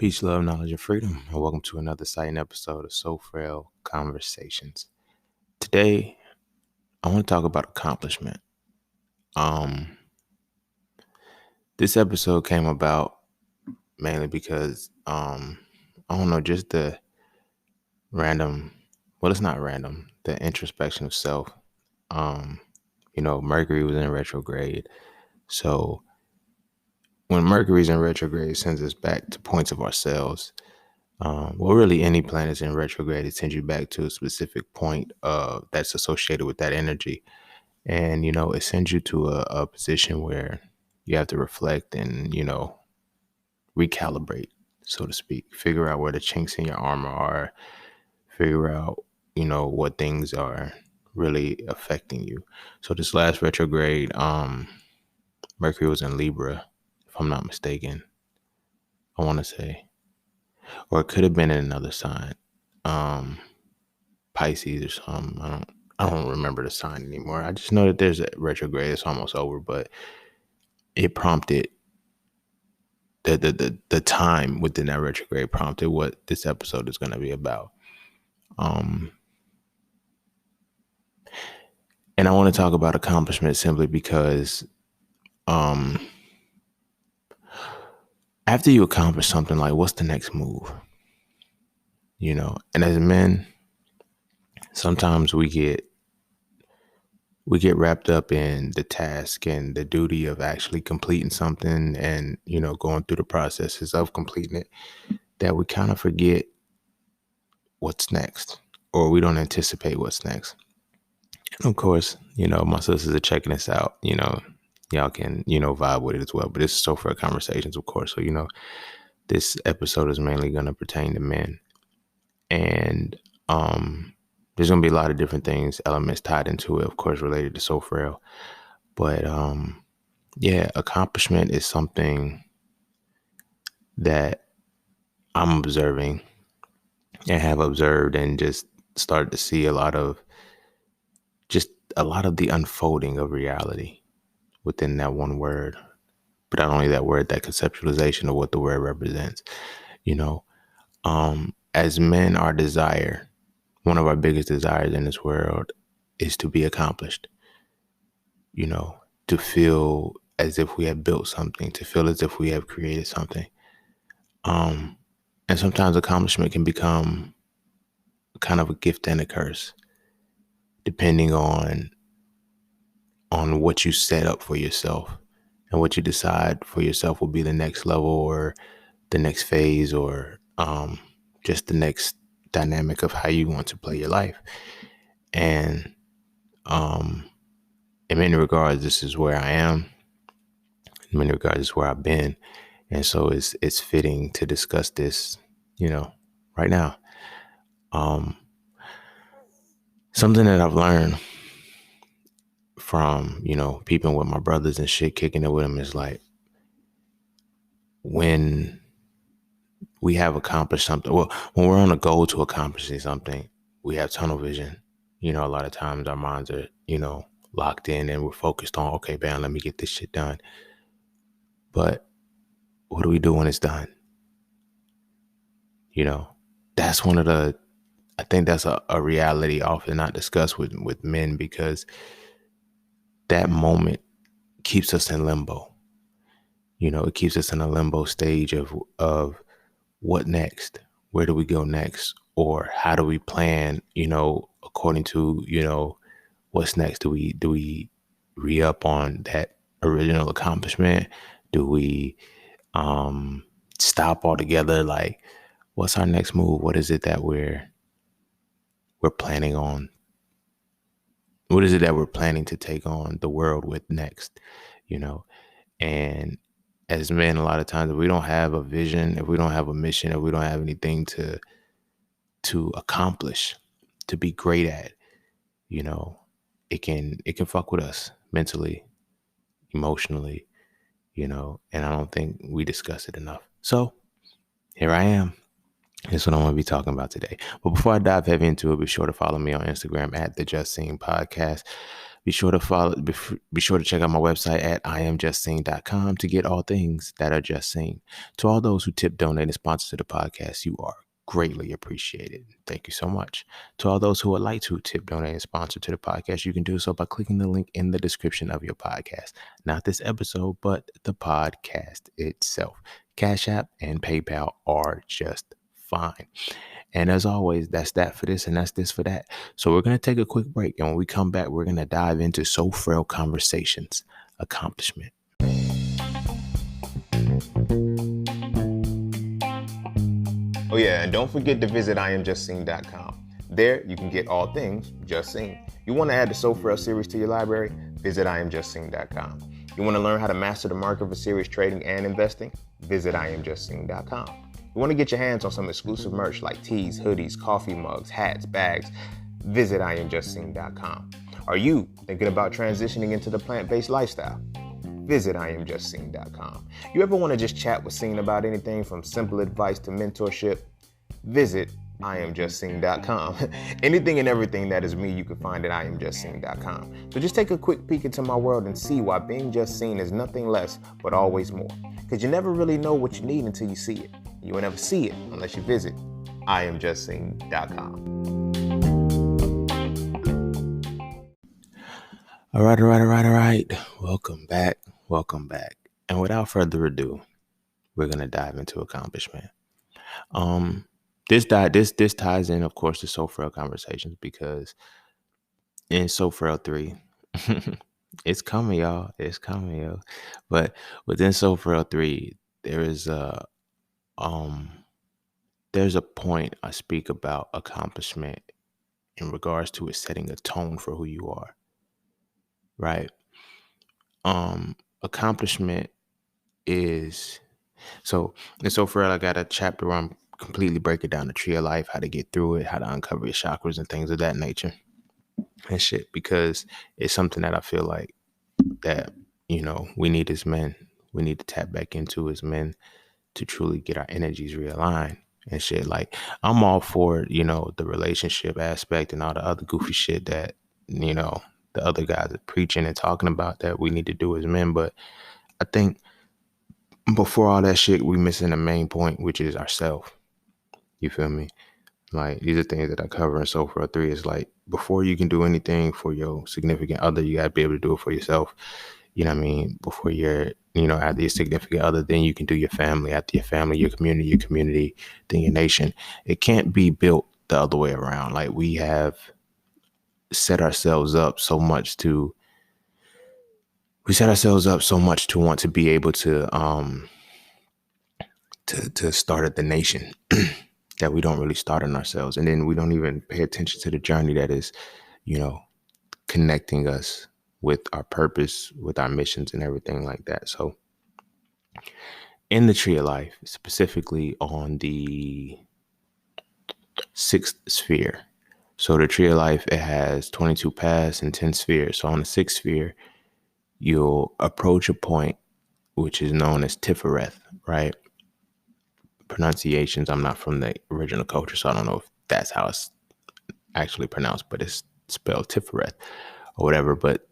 Peace, love, knowledge, and freedom, and welcome to another exciting episode of Frail Conversations. Today, I want to talk about accomplishment. This episode came about mainly because, I don't know, just the it's not random, the introspection of self. Mercury was in retrograde. So when Mercury's in retrograde, it sends us back to points of ourselves. Really any planets in retrograde, it sends you back to a specific point that's associated with that energy. And, it sends you to a position where you have to reflect and, recalibrate, so to speak, figure out where the chinks in your armor are, figure out, what things are really affecting you. So this last retrograde, Mercury was in Libra, if I'm not mistaken, I want to say, or it could have been in another sign, Pisces or something. I don't remember the sign anymore. I just know that there's a retrograde. It's almost over, but it prompted the time within that retrograde prompted what this episode is going to be about. And I want to talk about accomplishment simply because after you accomplish something, like, what's the next move? And as men, sometimes we get wrapped up in the task and the duty of actually completing something and, going through the processes of completing it, that we kind of forget what's next, or we don't anticipate what's next. And of course, my sisters are checking this out, y'all can, vibe with it as well. But this is So Frail Conversations, of course. So, this episode is mainly going to pertain to men. And there's going to be a lot of different things, elements tied into it, of course, related to So Frail. But accomplishment is something that I'm observing and have observed and just started to see a lot of the unfolding of reality within that one word. But not only that word, that conceptualization of what the word represents. As men, our desire, one of our biggest desires in this world is to be accomplished. To feel as if we have built something, to feel as if we have created something. And sometimes accomplishment can become kind of a gift and a curse, depending on what you set up for yourself and what you decide for yourself will be the next level or the next phase or just the next dynamic of how you want to play your life. And in many regards, this is where I am. In many regards, this is where I've been. And so it's fitting to discuss this, right now. Something that I've learned from, peeping with my brothers and shit, kicking it with them, is like, when we have accomplished something, when we're on a goal to accomplishing something, we have tunnel vision. A lot of times our minds are, locked in and we're focused on, okay, bam, let me get this shit done. But what do we do when it's done? That's I think that's a reality often not discussed with men, because that moment keeps us in limbo. It keeps us in a limbo stage of what next? Where do we go next? Or how do we plan, according to, what's next? Do we re-up on that original accomplishment? Do we stop altogether? Like, what's our next move? What is it that we're planning on? What is it that we're planning to take on the world with next? And as men, a lot of times, if we don't have a vision, if we don't have a mission, if we don't have anything to accomplish, to be great at, it can fuck with us mentally, emotionally, and I don't think we discuss it enough. So here I am. That's what I'm going to be talking about today. But before I dive heavy into it, be sure to follow me on Instagram at the Just Seen Podcast. Be sure to follow. Be sure to check out my website at iamjustseen.com to get all things that are just seen. To all those who tip, donate, and sponsor to the podcast, you are greatly appreciated. Thank you so much. To all those who would like to tip, donate, and sponsor to the podcast, you can do so by clicking the link in the description of your podcast. Not this episode, but the podcast itself. Cash App and PayPal are just fine. And as always, that's that for this and that's this for that. So we're going to take a quick break. And when we come back, we're going to dive into So Frail Conversations, accomplishment. Oh yeah, and don't forget to visit iamjustseen.com. There you can get all things Just Seen. You want to add the So Frail series to your library? Visit iamjustseen.com. You want to learn how to master the market for serious trading and investing? Visit iamjustseen.com. You want to get your hands on some exclusive merch like tees, hoodies, coffee mugs, hats, bags? Visit iamjustseen.com. Are you thinking about transitioning into the plant-based lifestyle? Visit iamjustseen.com. You ever want to just chat with Seen about anything from simple advice to mentorship? Visit iamjustseen.com. Anything and everything that is me, you can find at iamjustseen.com. So just take a quick peek into my world and see why being just seen is nothing less but always more. Because you never really know what you need until you see it. You will never see it unless you visit iamjustseen.com. All right. Welcome back. And without further ado, we're gonna dive into accomplishment. This ties in, of course, to So Frail Conversations, because in So Frail 3, it's coming, y'all. It's coming, yo. But within So Frail 3, there's a point I speak about accomplishment in regards to it setting a tone for who you are. Right. Accomplishment is so, and so for I got a chapter where I'm completely breaking down the tree of life, how to get through it, how to uncover your chakras and things of that nature and shit, because it's something that I feel like that, we need as men, we need to tap back into as men to truly get our energies realigned and shit. Like, I'm all for, the relationship aspect and all the other goofy shit that, the other guys are preaching and talking about that we need to do as men. But I think before all that shit, we missing the main point, which is ourself. You feel me? Like, these are things that I cover in So Frail 3. It's like, before you can do anything for your significant other, you gotta be able to do it for yourself. You know what I mean? Before you're, after your significant other, then you can do your family. After your family, your community, then your nation. It can't be built the other way around. Like, we have set ourselves up so much to want to be able to start at the nation that we don't really start on ourselves. And then we don't even pay attention to the journey that is, connecting us with our purpose, with our missions and everything like that. So in the tree of life, specifically on the 6th sphere. So the tree of life, it has 22 paths and 10 spheres. So on the 6th sphere, you'll approach a point which is known as Tifereth, right? Pronunciations, I'm not from the original culture, so I don't know if that's how it's actually pronounced, but it's spelled Tifereth or whatever. But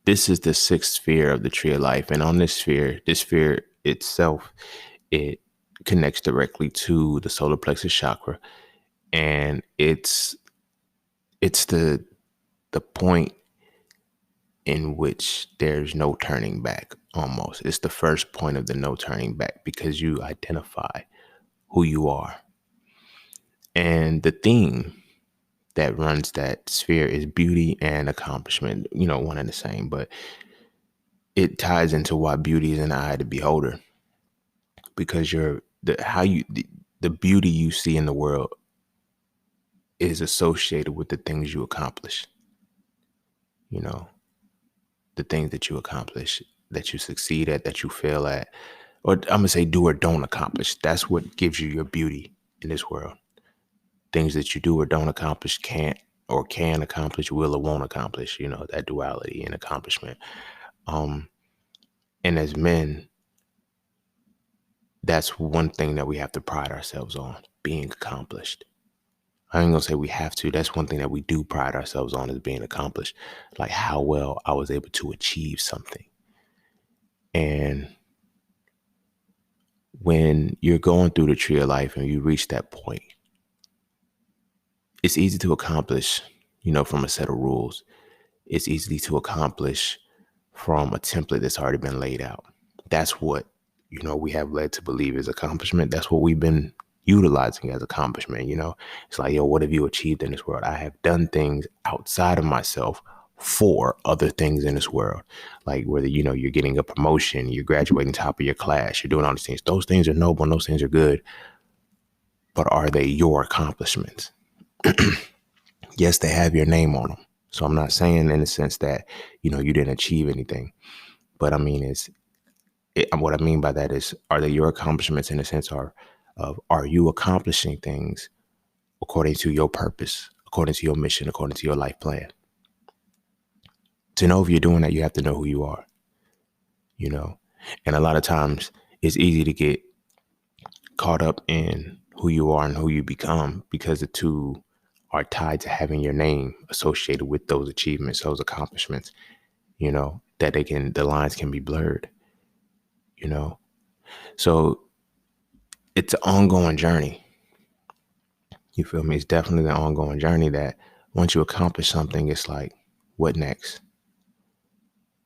this is the 6th sphere of the tree of life. And on this sphere itself, it connects directly to the solar plexus chakra. And it's the point in which there's no turning back. Almost, it's the first point of the no turning back, because you identify who you are. And the theme that runs that sphere is beauty and accomplishment, one and the same, but it ties into why beauty is in the eye of the beholder, because the beauty you see in the world is associated with the things you accomplish. The things that you accomplish, that you succeed at, that you fail at, or I'm gonna say do or don't accomplish. That's what gives you your beauty in this world. Things that you do or don't accomplish, can accomplish, will or won't accomplish, that duality and accomplishment. And as men, that's one thing that we have to pride ourselves on, being accomplished. I ain't gonna say we have to. That's one thing that we do pride ourselves on, is being accomplished, like how well I was able to achieve something. And when you're going through the tree of life and you reach that point, it's easy to accomplish, from a set of rules. It's easy to accomplish from a template that's already been laid out. That's what, we have led to believe is accomplishment. That's what we've been utilizing as accomplishment. It's like, yo, what have you achieved in this world? I have done things outside of myself for other things in this world. Like whether, you're getting a promotion, you're graduating top of your class, you're doing all these things. Those things are noble and those things are good. But are they your accomplishments? Yes, they have your name on them. So I'm not saying in the sense that, you didn't achieve anything. But I mean, what I mean by that is, are they your accomplishments in the sense of are you accomplishing things according to your purpose, according to your mission, according to your life plan? To know if you're doing that, you have to know who you are, and a lot of times it's easy to get caught up in who you are and who you become, because the two are tied to having your name associated with those achievements, those accomplishments, that the lines can be blurred, So it's an ongoing journey. You feel me? It's definitely an ongoing journey that once you accomplish something, it's like, what next?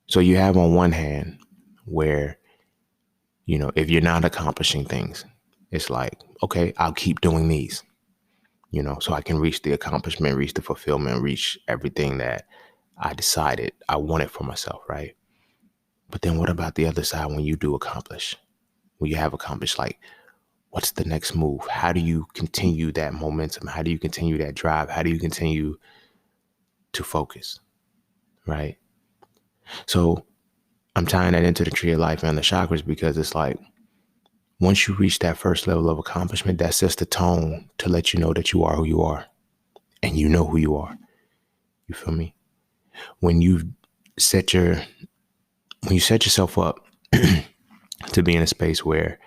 So you have on one hand where, if you're not accomplishing things, it's like, okay, I'll keep doing these, so I can reach the accomplishment, reach the fulfillment, reach everything that I decided I wanted for myself, right? But then what about the other side when you do accomplish? When you have accomplished, like, what's the next move? How do you continue that momentum? How do you continue that drive? How do you continue to focus, right? So I'm tying that into the tree of life and the chakras, because it's like, once you reach that first level of accomplishment, that sets the tone to let you know that you are who you are, and you know who you are. You feel me? When you set yourself up to be in a space where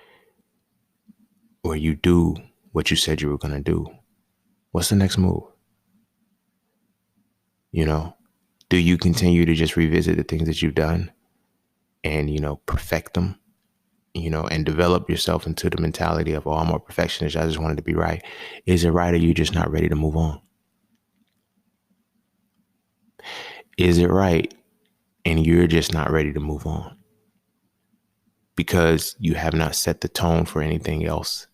you do what you said you were going to do, what's the next move? Do you continue to just revisit the things that you've done and, perfect them, and develop yourself into the mentality of, oh, I'm a perfectionist, I just wanted to be right? Is it right, or are you just not ready to move on? Is it right and you're just not ready to move on because you have not set the tone for anything else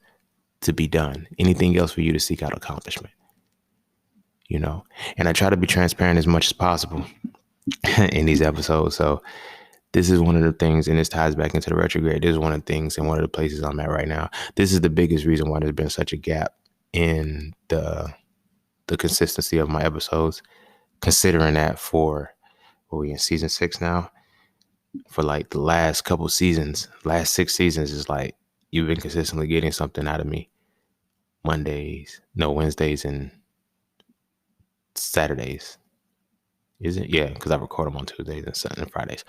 to be done, anything else for you to seek out accomplishment? And I try to be transparent as much as possible in these episodes. So this is one of the things, and this ties back into the retrograde. This is one of the things and one of the places I'm at right now. This is the biggest reason why there's been such a gap in the consistency of my episodes, considering that we're in season 6 now. For like the last couple seasons, last 6 seasons, is like you've been consistently getting something out of me. Wednesdays and Saturdays. Is it? Yeah, because I record them on Tuesdays and Fridays.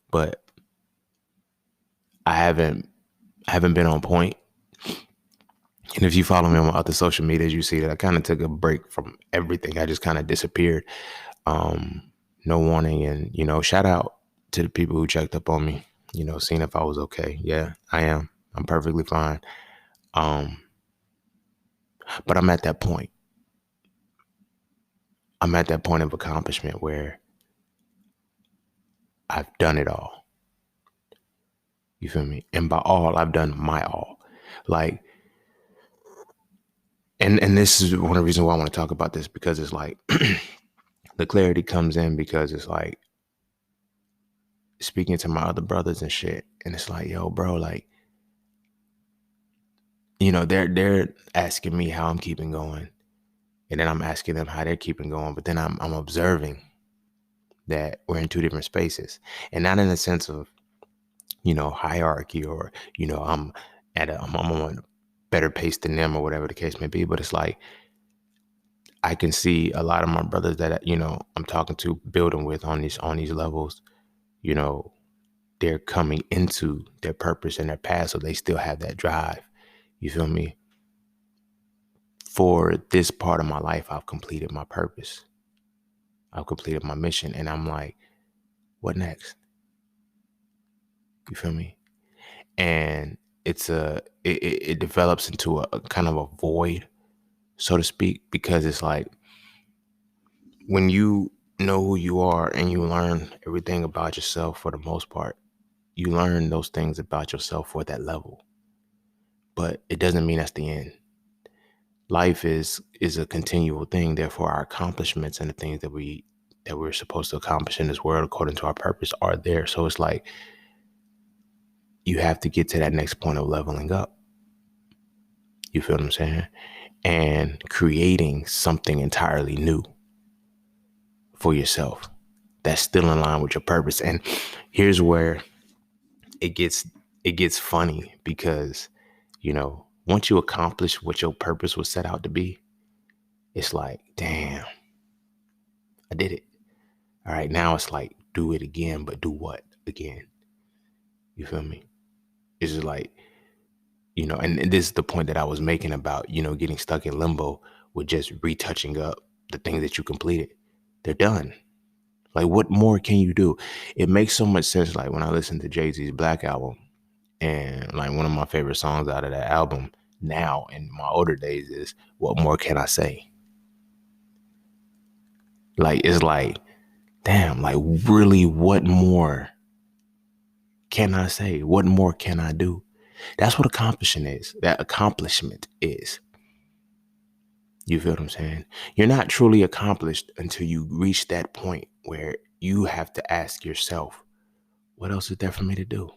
But I haven't been on point. And if you follow me on my other social medias, you see that I kind of took a break from everything. I just kind of disappeared. No warning. And, shout out to the people who checked up on me, seeing if I was okay. Yeah, I am. I'm perfectly fine. But I'm at that point. I'm at that point of accomplishment where I've done it all. You feel me? And by all, I've done my all. Like, and this is one of the reasons why I want to talk about this, because it's like the clarity comes in because it's like speaking to my other brothers and shit. And it's like, yo, bro, like, they're asking me how I'm keeping going. And then I'm asking them how they're keeping going. But then I'm observing that we're in two different spaces, and not in the sense of, hierarchy or, I'm on a better pace than them or whatever the case may be. But it's like, I can see a lot of my brothers that, I'm talking to, building with on these levels, they're coming into their purpose and their path. So they still have that drive. You feel me? for this part of my life, I've completed my purpose. I've completed my mission. And I'm like, what next? You feel me? And it develops into a kind of a void, so to speak, because it's like when you know who you are and you learn everything about yourself for the most part, you learn those things about yourself for that level. But it doesn't mean that's the end. Life is a continual thing. Therefore, our accomplishments and the things that we're supposed to accomplish in this world according to our purpose are there. So it's like you have to get to that next point of leveling up. You feel what I'm saying? And creating something entirely new for yourself that's still in line with your purpose. And here's where it gets it gets funny because, once you accomplish what your purpose was set out to be, it's like, damn, I did it. All right, now it's like, do it again, but do what again? You feel me? It's just like, and this is the point that I was making about, getting stuck in limbo with just retouching up the things that you completed. They're done. Like, what more can you do? It makes so much sense. Like when I listen to Jay-Z's Black album, and like one of my favorite songs out of that album now in my older days is "What More Can I Say?" Like, it's like, damn, like really, what more can I say? What more can I do? That's what accomplishment is. That accomplishment is. You feel what I'm saying? You're not truly accomplished until you reach that point where you have to ask yourself, what else is there for me to do?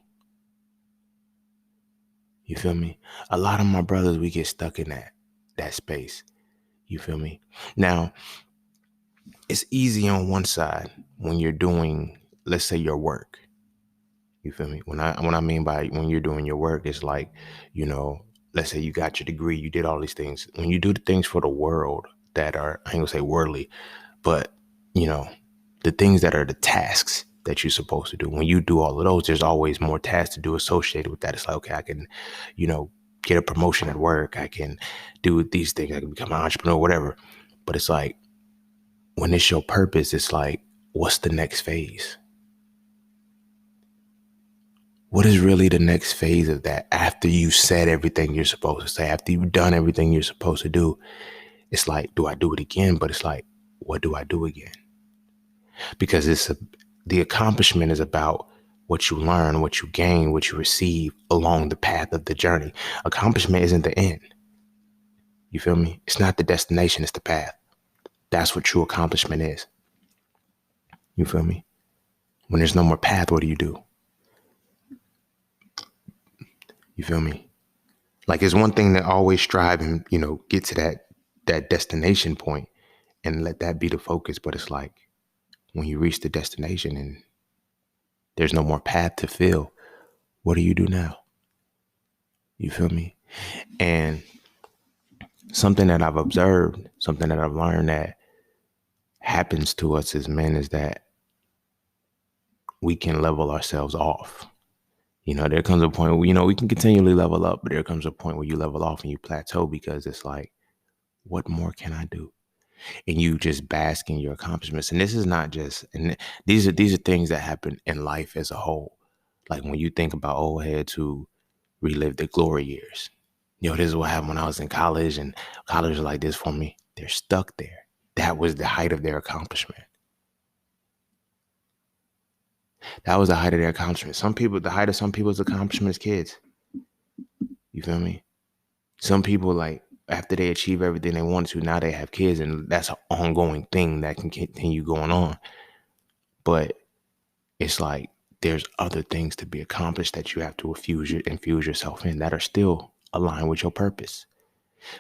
You feel me? A lot of my brothers, we get stuck in that space. You feel me? Now, it's easy on one side when you're doing, let's say, your work. You feel me? When I mean by when you're doing your work, it's like, let's say you got your degree, you did all these things. When you do the things for the world that are, I ain't gonna say worldly, but the things that are the tasks that you're supposed to do. When you do all of those, there's always more tasks to do associated with that. It's like, okay, I can, get a promotion at work. I can do these things. I can become an entrepreneur, whatever. But it's like, when it's your purpose, it's like, what's the next phase? What is really the next phase of that after you said everything you're supposed to say, after you've done everything you're supposed to do? It's like, do I do it again? But it's like, what do I do again? Because the accomplishment is about what you learn, what you gain, what you receive along the path of the journey. Accomplishment isn't the end. You feel me? It's not the destination, it's the path. That's what true accomplishment is. You feel me? When there's no more path, what do you do? You feel me? Like, it's one thing to always strive and, get to that destination point and let that be the focus. But it's like, when you reach the destination and there's no more path to fill, what do you do now? You feel me? And something that I've observed, something that I've learned that happens to us as men is that we can level ourselves off. There comes a point where, we can continually level up, but there comes a point where you level off and you plateau because it's like, what more can I do? And you just bask in your accomplishments. And this is not just, and these are things that happen in life as a whole. Like when you think about old heads who relive their glory years. This is what happened when I was in college, and college was like this for me. They're stuck there. That was the height of their accomplishment. That was the height of their accomplishment. The height of some people's accomplishment is kids. You feel me? Some people, like, after they achieve everything they wanted to, now they have kids, and that's an ongoing thing that can continue going on. But it's like there's other things to be accomplished that you have to infuse yourself in that are still aligned with your purpose.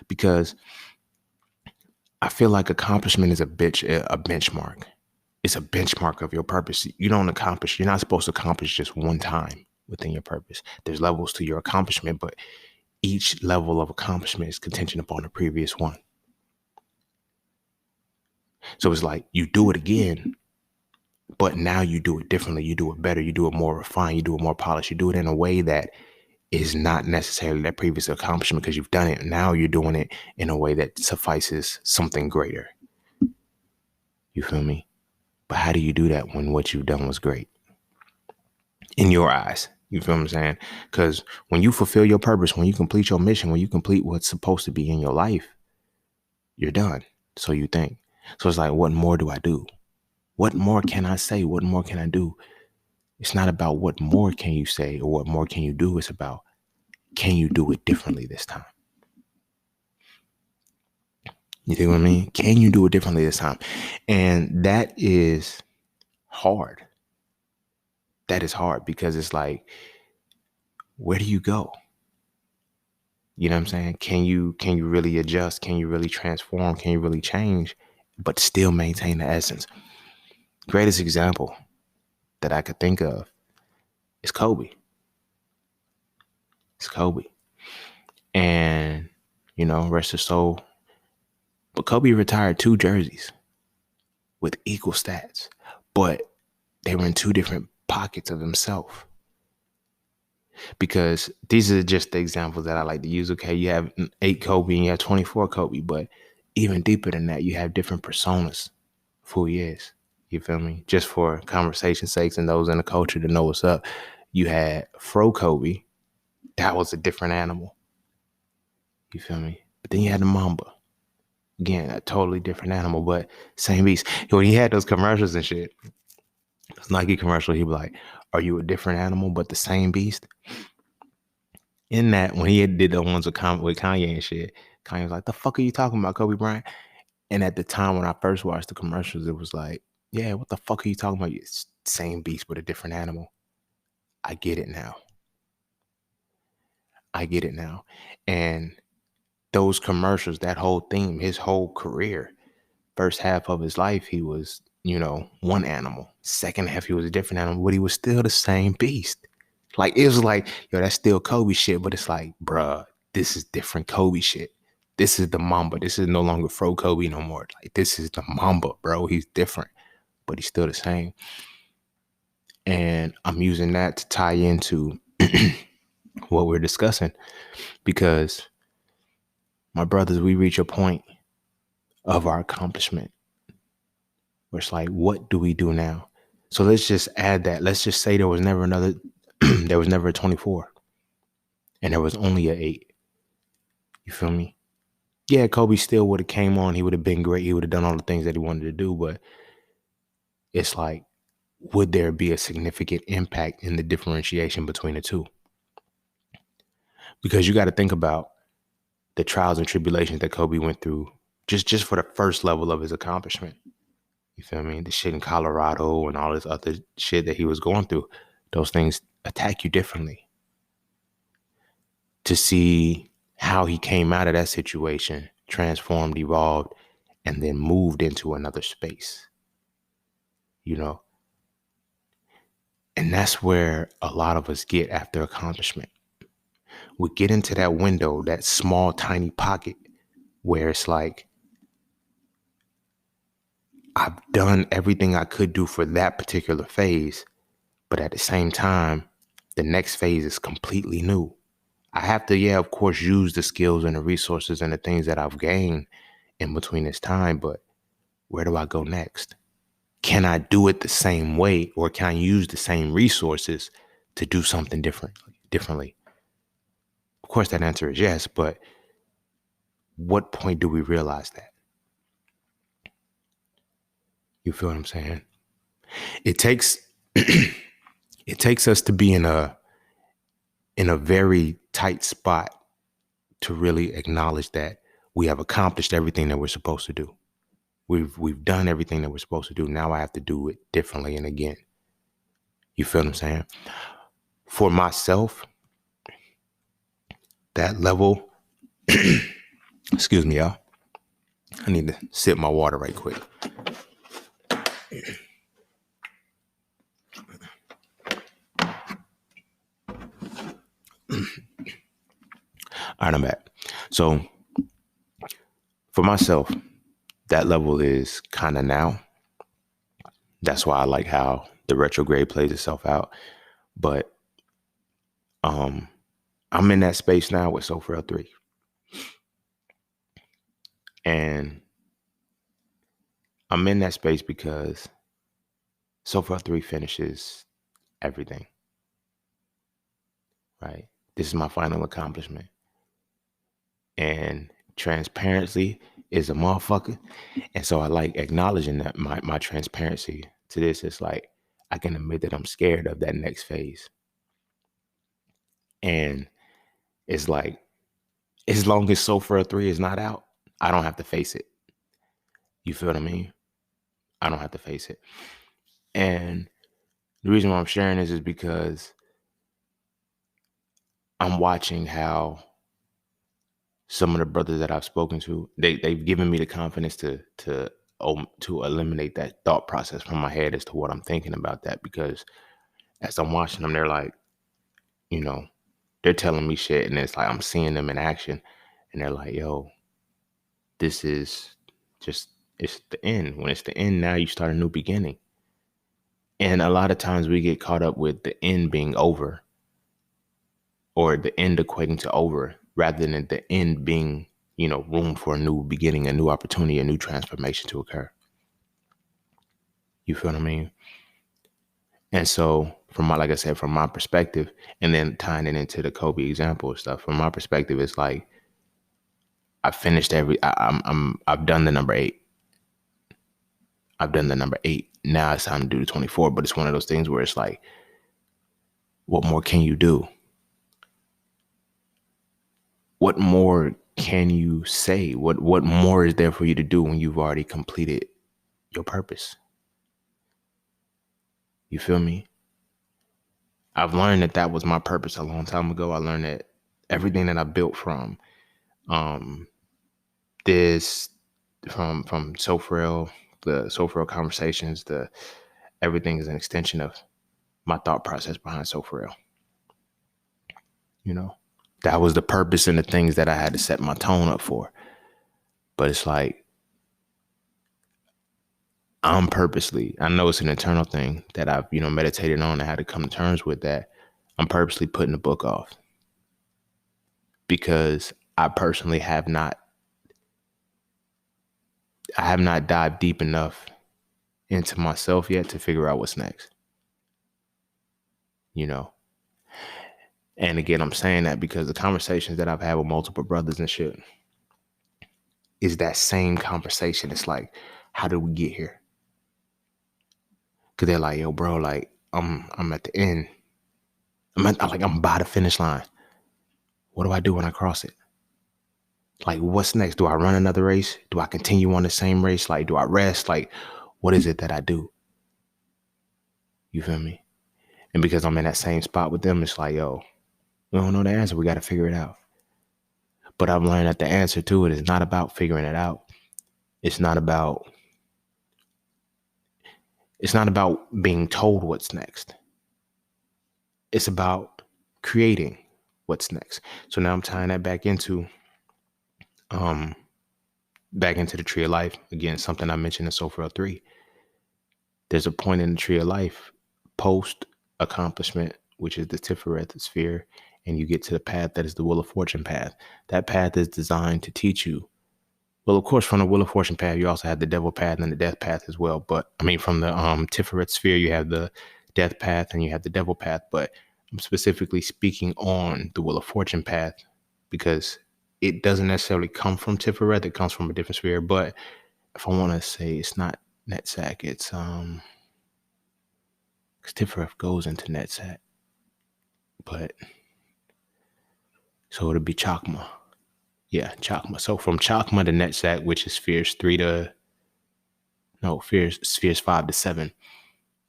Because I feel like accomplishment is a benchmark. It's a benchmark of your purpose. You're not supposed to accomplish just one time within your purpose. There's levels to your accomplishment, but each level of accomplishment is contingent upon the previous one. So it's like you do it again, but now you do it differently. You do it better. You do it more refined. You do it more polished. You do it in a way that is not necessarily that previous accomplishment because you've done it. Now you're doing it in a way that suffices something greater. You feel me? But how do you do that when what you've done was great in your eyes? You feel what I'm saying? Because when you fulfill your purpose, when you complete your mission, when you complete what's supposed to be in your life, you're done. So you think. So it's like, what more do I do? What more can I say? What more can I do? It's not about what more can you say or what more can you do. It's about, can you do it differently this time? You think what I mean? Can you do it differently this time? And that is hard. That is hard because it's like, where do you go? You know what I'm saying? Can you really adjust? Can you really transform? Can you really change, but still maintain the essence? Greatest example that I could think of is Kobe. It's Kobe. And, rest his soul. But Kobe retired 2 jerseys with equal stats, but they were in 2 different pockets of himself. Because these are just the examples that I like to use. Okay, you have 8 Kobe and you have 24 Kobe, but even deeper than that, you have different personas of who he is. You feel me? Just for conversation's sakes and those in the culture to know what's up, you had Fro Kobe. That was a different animal. You feel me? But then you had the Mamba. Again, a totally different animal, but same beast. When he had those commercials and shit, those Nike commercial, he'd be like, are you a different animal but the same beast? In that, when he did the ones with Kanye and shit, Kanye was like, the fuck are you talking about, Kobe Bryant? And at the time when I first watched the commercials, it was like, yeah, what the fuck are you talking about? It's same beast but a different animal. I get it now. I get it now. And those commercials, that whole theme, his whole career, first half of his life, he was, one animal. Second half, he was a different animal, but he was still the same beast. Like, it was like, yo, that's still Kobe shit, but it's like, bruh, this is different Kobe shit. This is the Mamba. This is no longer Fro Kobe no more. Like, this is the Mamba, bro. He's different, but he's still the same. And I'm using that to tie into what we're discussing, because my brothers, we reach a point of our accomplishment where it's like, what do we do now? So let's just add that. Let's just say there was never there was never a 24 and there was only an 8. You feel me? Yeah, Kobe still would have came on. He would have been great. He would have done all the things that he wanted to do. But it's like, would there be a significant impact in the differentiation between the two? Because you got to think about the trials and tribulations that Kobe went through just for the first level of his accomplishment. You feel me? The shit in Colorado and all this other shit that he was going through. Those things attack you differently. To see how he came out of that situation, transformed, evolved, and then moved into another space. And that's where a lot of us get after accomplishment. We get into that window, that small, tiny pocket where it's like, I've done everything I could do for that particular phase, but at the same time, the next phase is completely new. I have to, of course, use the skills and the resources and the things that I've gained in between this time, but where do I go next? Can I do it the same way, or can I use the same resources to do something differently? Of course, that answer is yes, but what point do we realize that? You feel what I'm saying? It takes it takes us to be in a very tight spot to really acknowledge that we have accomplished everything that we're supposed to do. We've done everything that we're supposed to do. Now I have to do it differently and again. You feel what I'm saying? For myself, that level, excuse me, y'all. I need to sip my water right quick. All right, I'm back. So for myself, that level is kind of now. That's why I like how the retrograde plays itself out. But I'm in that space now with Frail 3. And I'm in that space because Frail 3 finishes everything, right? This is my final accomplishment. And transparency is a motherfucker. And so I like acknowledging that my transparency to this is like, I can admit that I'm scared of that next phase. And it's like, as long as Frail 3 is not out, I don't have to face it. You feel what I mean? I don't have to face it. And the reason why I'm sharing this is because I'm watching how some of the brothers that I've spoken to, they've given me the confidence to eliminate that thought process from my head as to what I'm thinking about that. Because as I'm watching them, they're like, you know, they're telling me shit, and it's like I'm seeing them in action, and they're like, yo, this is just, it's the end. When it's the end, now you start a new beginning. And a lot of times we get caught up with the end being over, or the end equating to over, rather than the end being, room for a new beginning, a new opportunity, a new transformation to occur. You feel what I mean? And so like I said, from my perspective, and then tying it into the Kobe example and stuff, from my perspective, it's like, I finished I've done the number 8. I've done the number 8. Now it's time to do the 24. But it's one of those things where it's like, what more can you do? What more can you say? What more is there for you to do when you've already completed your purpose? You feel me? I've learned that was my purpose a long time ago. I learned that everything that I built from this, from Frail, the Frail conversations, everything is an extension of my thought process behind Frail. That was the purpose and the things that I had to set my tone up for. But it's like, I know it's an internal thing that I've, meditated on and had to come to terms with, that I'm purposely putting the book off, because I personally have not dived deep enough into myself yet to figure out what's next. And again, I'm saying that because the conversations that I've had with multiple brothers and shit is that same conversation. It's like, how did we get here? Cause they're like, yo, bro, like I'm at the end. I'm by the finish line. What do I do when I cross it? Like, what's next? Do I run another race? Do I continue on the same race? Like, do I rest? Like, what is it that I do? You feel me? And because I'm in that same spot with them, it's like, yo, we don't know the answer. We got to figure it out. But I've learned that the answer to it is not about figuring it out. It's not about being told what's next. It's about creating what's next. So now I'm tying that back into the Tree of Life. Again, something I mentioned in Frail 3. There's a point in the Tree of Life post accomplishment, which is the Tiferet sphere, and you get to the path that is the Wheel of Fortune path. That path is designed to teach you. Well, of course, from the Wheel of Fortune path, you also have the Devil path and the Death path as well. But I mean, from the Tiferet sphere, you have the Death path and you have the Devil path. But I'm specifically speaking on the Wheel of Fortune path because it doesn't necessarily come from Tiferet. It comes from a different sphere. But if I want to say, it's not Netsack, it's because Tiferet goes into Netsack. But so it'll be Chakma. Yeah, Chakma. So from Chakma to Netsack, which is spheres 5 to 7.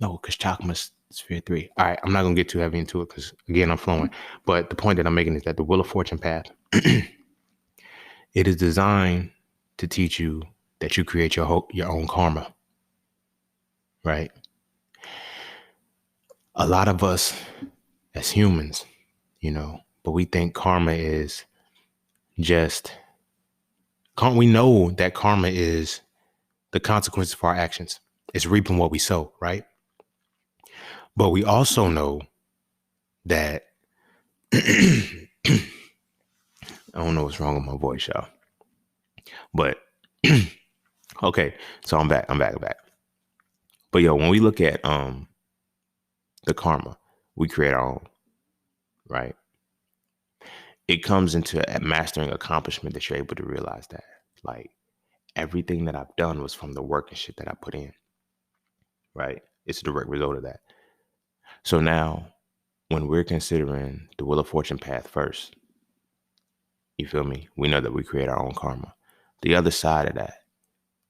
No, because Chakma's sphere 3. All right, I'm not going to get too heavy into it because, again, I'm flowing. But the point that I'm making is that the Wheel of Fortune path, it is designed to teach you that you create your own karma, right? A lot of us as humans, but we think karma is just, we know that karma is the consequences for our actions. It's reaping what we sow, right? But we also know that I don't know what's wrong with my voice, y'all. But okay, so I'm back. But yo, when we look at the karma, we create our own, right? It comes into mastering accomplishment that you're able to realize that. Like everything that I've done was from the work and shit that I put in, right? It's a direct result of that. So now when we're considering the Wheel of Fortune path first, you feel me? We know that we create our own karma. The other side of that,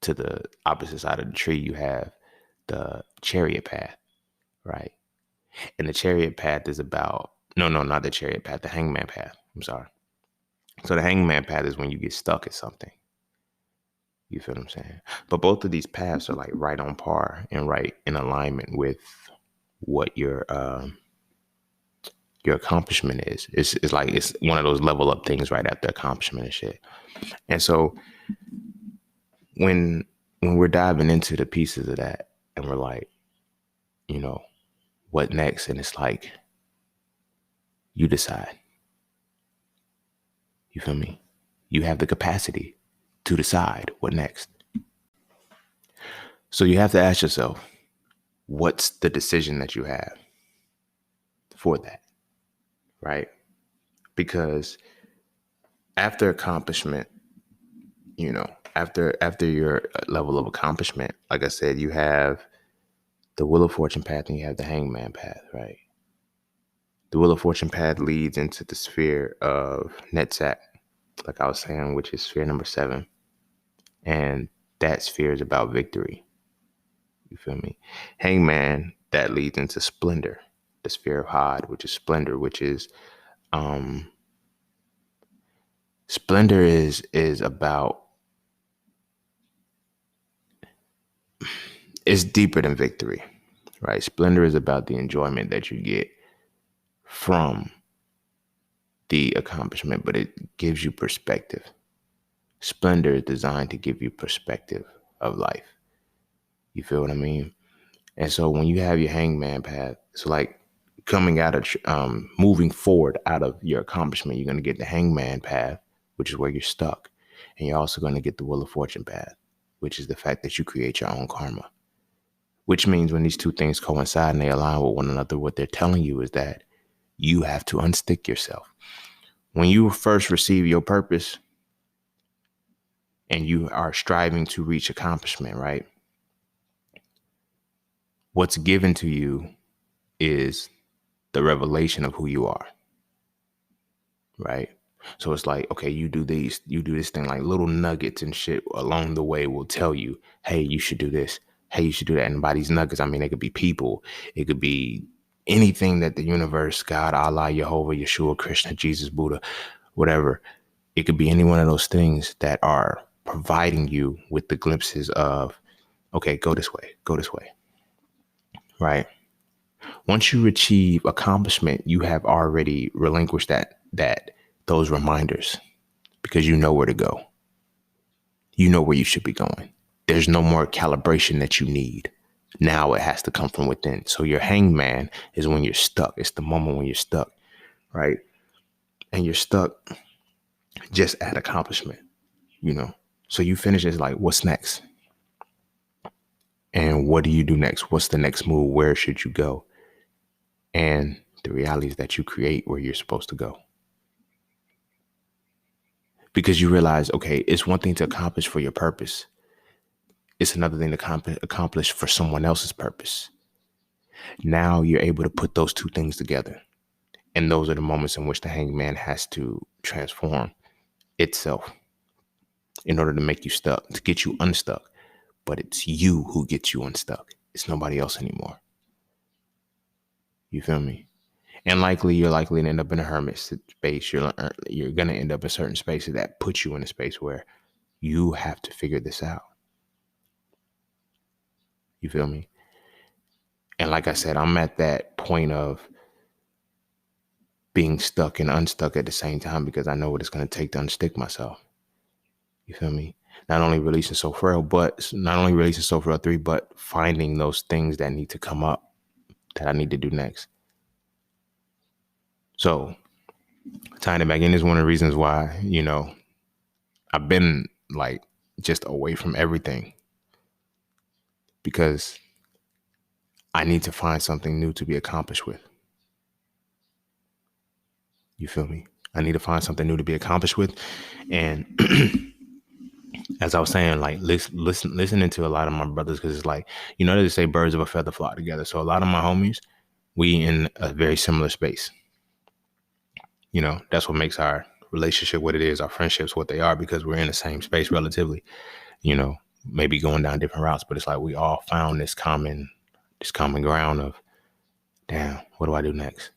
to the opposite side of the tree, you have the chariot path, right? And the chariot path is about, no, not the chariot path, the hangman path. I'm sorry. So the hangman path is when you get stuck at something. You feel what I'm saying? But both of these paths are like right on par and right in alignment with what your accomplishment is. It's like it's one of those level up things right after accomplishment and shit. And so when we're diving into the pieces of that and we're like, you know, what next? And it's like, you decide. You feel me? You have the capacity to decide what next. So you have to ask yourself, what's the decision that you have for that, right? Because after accomplishment, you know, after your level of accomplishment, like I said, you have the Wheel of Fortune path and you have the Hangman path, right? The Wheel of Fortune path leads into the sphere of Netzach, like I was saying, which is sphere number 7. And that sphere is about victory. You feel me? Hangman, that leads into Splendor, the sphere of Hod, which is Splendor, which is Splendor is about, it's deeper than victory, right? Splendor is about the enjoyment that you get from the accomplishment, but it gives you perspective. Splendor is designed to give you perspective of life. You feel what I mean? And so when you have your hangman path, it's like coming out of, moving forward out of your accomplishment, you're going to get the hangman path, which is where you're stuck. And you're also going to get the Wheel of Fortune path, which is the fact that you create your own karma. Which means when these two things coincide and they align with one another, what they're telling you is that you have to unstick yourself. When you first receive your purpose and you are striving to reach accomplishment, right? What's given to you is the revelation of who you are, right? So it's like, okay, you do this thing, like little nuggets and shit along the way will tell you, hey, you should do this. Hey, you should do that. And by these nuggets, I mean, it could be people. It could be anything that the universe, God, Allah, Jehovah, Yeshua, Krishna, Jesus, Buddha, whatever. It could be any one of those things that are providing you with the glimpses of, okay, go this way, right? Once you achieve accomplishment, you have already relinquished those reminders because you know where to go. You know where you should be going. There's no more calibration that you need. Now it has to come from within. So your hangman is when you're stuck. It's the moment when you're stuck, right? And you're stuck just at accomplishment, you know? So you finish, it's like, what's next? And what do you do next? What's the next move? Where should you go? And the reality is that you create where you're supposed to go. Because you realize, okay, it's one thing to accomplish for your purpose. It's another thing to accomplish for someone else's purpose. Now you're able to put those two things together. And those are the moments in which the hangman has to transform itself in order to make you stuck, to get you unstuck. But it's you who gets you unstuck. It's nobody else anymore. You feel me? And you're likely to end up in a hermit space. You're going to end up in certain spaces that put you in a space where you have to figure this out. You feel me? And like I said, I'm at that point of being stuck and unstuck at the same time because I know what it's going to take to unstick myself. You feel me? Not only releasing Soul Frail 3, but finding those things that need to come up that I need to do next. So Tying it back in is one of the reasons why, I've been like just away from everything, because I need to find something new to be accomplished with. You feel me? I need to find something new to be accomplished with. And as I was saying, like listening to a lot of my brothers, because it's like, they say birds of a feather flock together. So a lot of my homies, we in a very similar space. That's what makes our relationship what it is, our friendships what they are, because we're in the same space relatively, maybe going down different routes, but it's like we all found this common ground of, damn, what do I do next?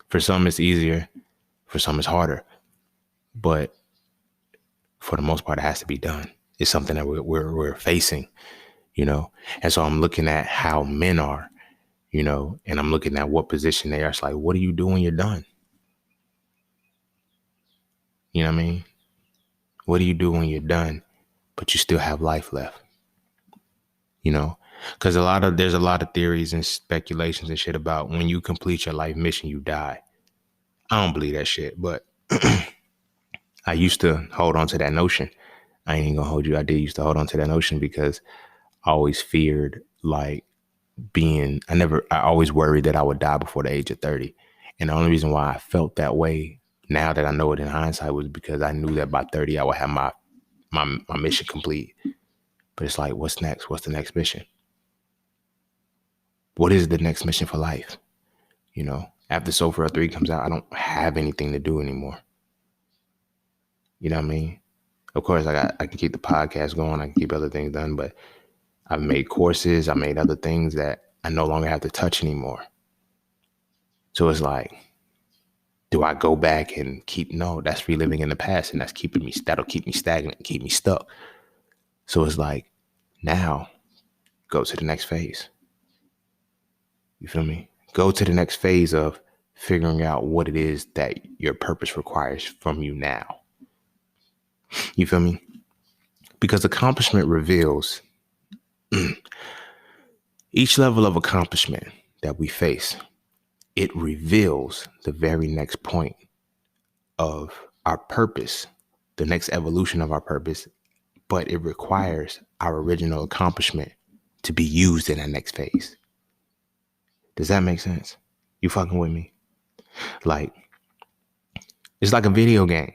For some it's easier, for some it's harder, but for the most part it has to be done. It's something that we're facing, and so I'm looking at how men are, and I'm looking at what position they are. It's like, what do you do when you're done? You know what I mean? What do you do when you're done, but you still have life left? Because there's a lot of theories and speculations and shit about when you complete your life mission, you die. I don't believe that shit, but I used to hold on to that notion. I ain't gonna hold you. I did used to hold on to that notion because I always feared like I always worried that I would die before the age of 30. And the only reason why I felt that way now that I know it in hindsight was because I knew that by 30 I would have my mission complete. But it's like, what's next? What's the next mission? What is the next mission for life? After So Frail 3 comes out, I don't have anything to do anymore. You know what I mean? Of course, I can keep the podcast going. I can keep other things done, but I've made courses. I made other things that I no longer have to touch anymore. So it's like, do I go back and no, that's reliving in the past, and that'll keep me stagnant and keep me stuck. So it's like, now go to the next phase. You feel me? Go to the next phase of figuring out what it is that your purpose requires from you now. You feel me? Because accomplishment reveals each level of accomplishment that we face. It reveals the very next point of our purpose, the next evolution of our purpose, but it requires our original accomplishment to be used in that next phase. Does that make sense? You fucking with me? Like, it's like a video game.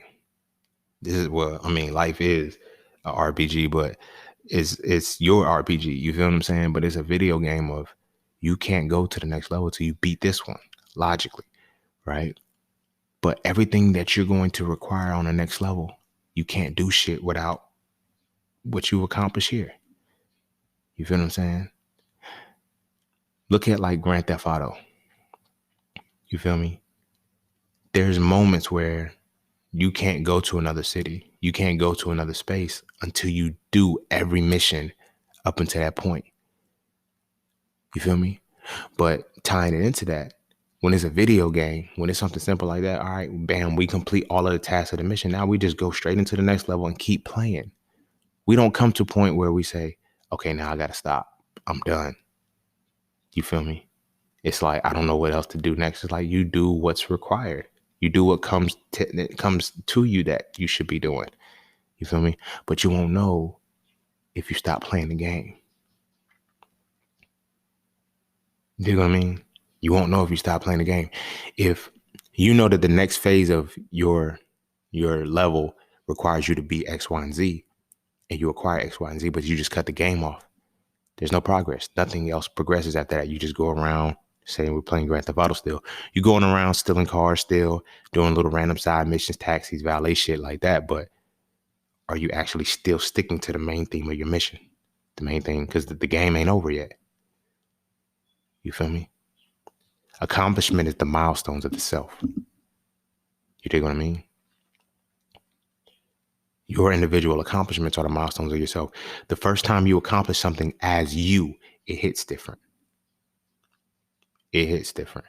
Life is a RPG, but it's your RPG. You feel what I'm saying? But it's a video game of, you can't go to the next level till you beat this one, logically, right? But everything that you're going to require on the next level, you can't do shit without what you accomplish here. You feel what I'm saying? Look at like Grand Theft Auto. You feel me? There's moments where you can't go to another city. You can't go to another space until you do every mission up until that point. You feel me? But tying it into that, when it's a video game, when it's something simple like that, all right, bam, we complete all of the tasks of the mission. Now we just go straight into the next level and keep playing. We don't come to a point where we say, okay, now I got to stop. I'm done. You feel me? It's like, I don't know what else to do next. It's like, you do what's required. You do what comes to you that you should be doing. You feel me? But you won't know if you stop playing the game. You know what I mean? You won't know if you stop playing the game. If you know that the next phase of your level requires you to be X, Y, and Z, and you acquire X, Y, and Z, but you just cut the game off, there's no progress. Nothing else progresses after that. You just go around, saying we're playing Grand Theft Auto still. You're going around stealing cars still, doing little random side missions, taxis, valet shit like that. But are you actually still sticking to the main theme of your mission? The main thing, because the game ain't over yet. You feel me? Accomplishment is the milestones of the self. You dig what I mean? Your individual accomplishments are the milestones of yourself. The first time you accomplish something as you, it hits different. It hits different,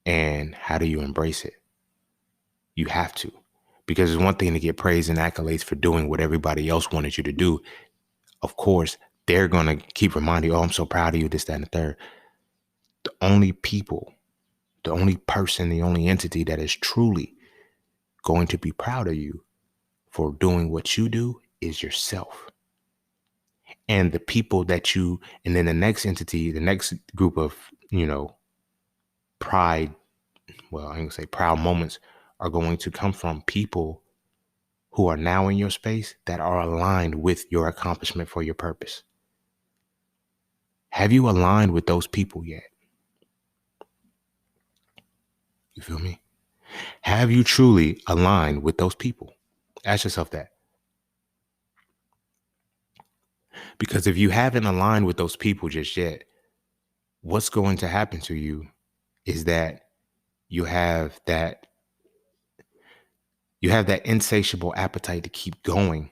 And how do you embrace it? You have to. Because it's one thing to get praise and accolades for doing what everybody else wanted you to do. Of course, they're going to keep reminding you, oh, I'm so proud of you, this, that, and the third. The only people The only person, the only entity that is truly going to be proud of you for doing what you do is yourself. And the people that you, and then the next entity, the next group of, pride, well, I'm going to say proud moments are going to come from people who are now in your space that are aligned with your accomplishment for your purpose. Have you aligned with those people yet? You feel me? Have you truly aligned with those people? Ask yourself that. Because if you haven't aligned with those people just yet, what's going to happen to you is that you have that insatiable appetite to keep going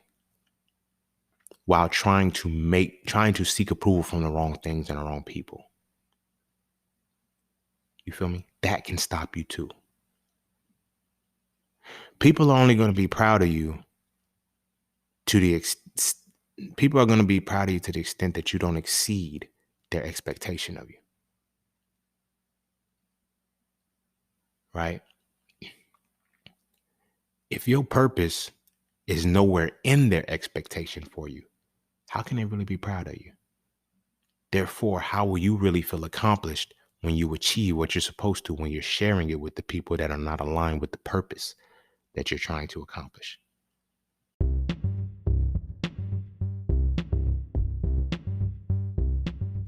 while trying to seek approval from the wrong things and the wrong people. You feel me? That can stop you too. People are only going to be proud of you to the people are going to be proud of you to the extent that you don't exceed their expectation of you. Right? If your purpose is nowhere in their expectation for you, how can they really be proud of you? Therefore, how will you really feel accomplished when you achieve what you're supposed to, when you're sharing it with the people that are not aligned with the purpose that you're trying to accomplish?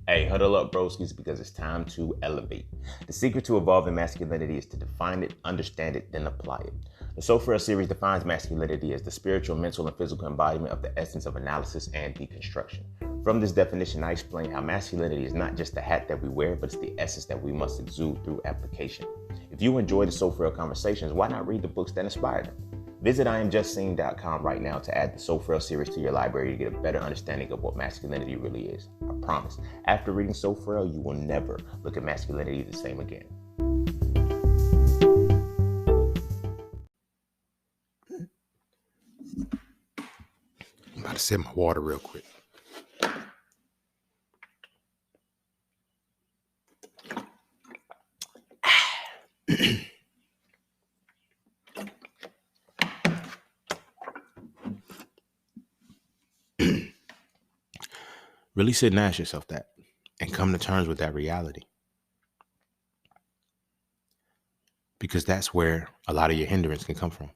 Hey, huddle up, broskies, because it's time to elevate. The secret to evolving masculinity is to define it, understand it, then apply it. The So Frail series defines masculinity as the spiritual, mental, and physical embodiment of the essence of analysis and deconstruction. From this definition, I explain how masculinity is not just the hat that we wear, but it's the essence that we must exude through application. If you enjoy the So Frail conversations, why not read the books that inspired them? Visit IamJustSeen.com right now to add the So Frail series to your library to get a better understanding of what masculinity really is. I promise, after reading So Frail, you will never look at masculinity the same again. I'm about to sip my water real quick. Really sit and ask yourself that and come to terms with that reality. Because that's where a lot of your hindrance can come from.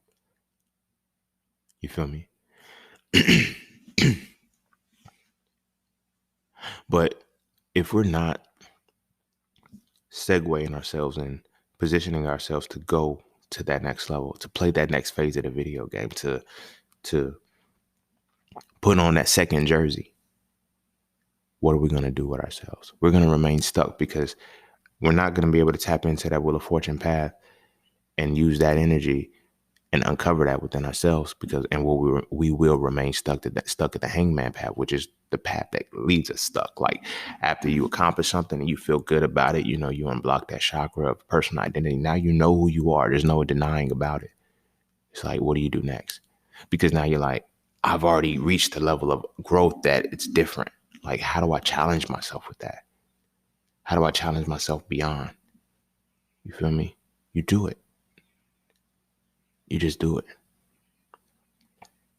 You feel me? But if we're not segueing ourselves and positioning ourselves to go to that next level, to play that next phase of the video game, to put on that second jersey, what are we going to do with ourselves? We're going to remain stuck because we're not going to be able to tap into that Wheel of Fortune path and use that energy and uncover that within ourselves, because we will remain stuck at the hangman path, which is the path that leads us stuck. Like after you accomplish something and you feel good about it, you unblock that chakra of personal identity. Now you know who you are. There's no denying about it. It's like, what do you do next? Because now you're like, I've already reached the level of growth that it's different. Like, how do I challenge myself with that? How do I challenge myself beyond? You feel me? You do it. You just do it.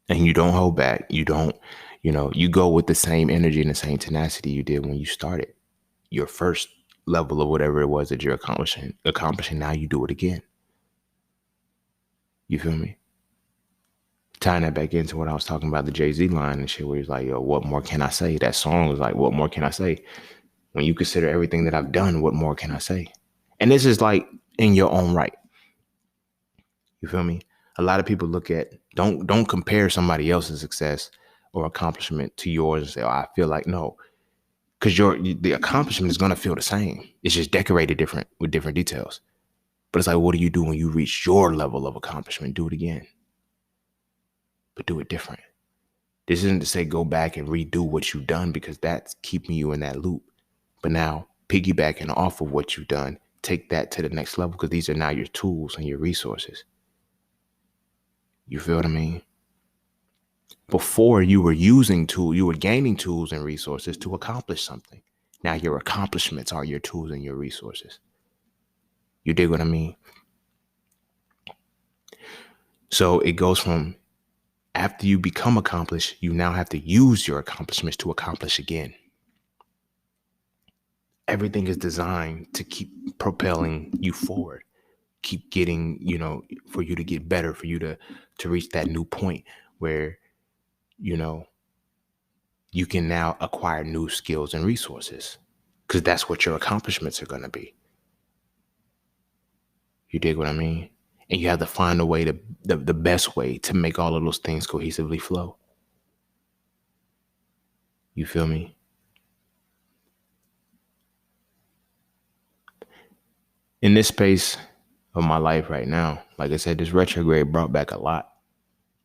And you don't hold back. You don't, you go with the same energy and the same tenacity you did when you started your first level of whatever it was that you're accomplishing. Now you do it again. You feel me? Tying that back into what I was talking about, the Jay-Z line and shit, where he's like, yo, what more can I say? That song was like, what more can I say? When you consider everything that I've done, what more can I say? And this is like in your own right. You feel me? A lot of people look at, don't compare somebody else's success or accomplishment to yours and say, oh, I feel like, no. Because the accomplishment is going to feel the same. It's just decorated different with different details. But it's like, what do you do when you reach your level of accomplishment? Do it again. But do it different. This isn't to say go back and redo what you've done, because that's keeping you in that loop. But now piggybacking off of what you've done, take that to the next level, because these are now your tools and your resources. You feel what I mean? Before you were you were gaining tools and resources to accomplish something. Now your accomplishments are your tools and your resources. You dig what I mean? So it goes from after you become accomplished, you now have to use your accomplishments to accomplish again. Everything is designed to keep propelling you forward, keep getting, for you to get better, for you to reach that new point where, you know, you can now acquire new skills and resources, because that's what your accomplishments are going to be. You dig what I mean? And you have to find a way to the best way to make all of those things cohesively flow. You feel me? In this space of my life right now, like I said, this retrograde brought back a lot.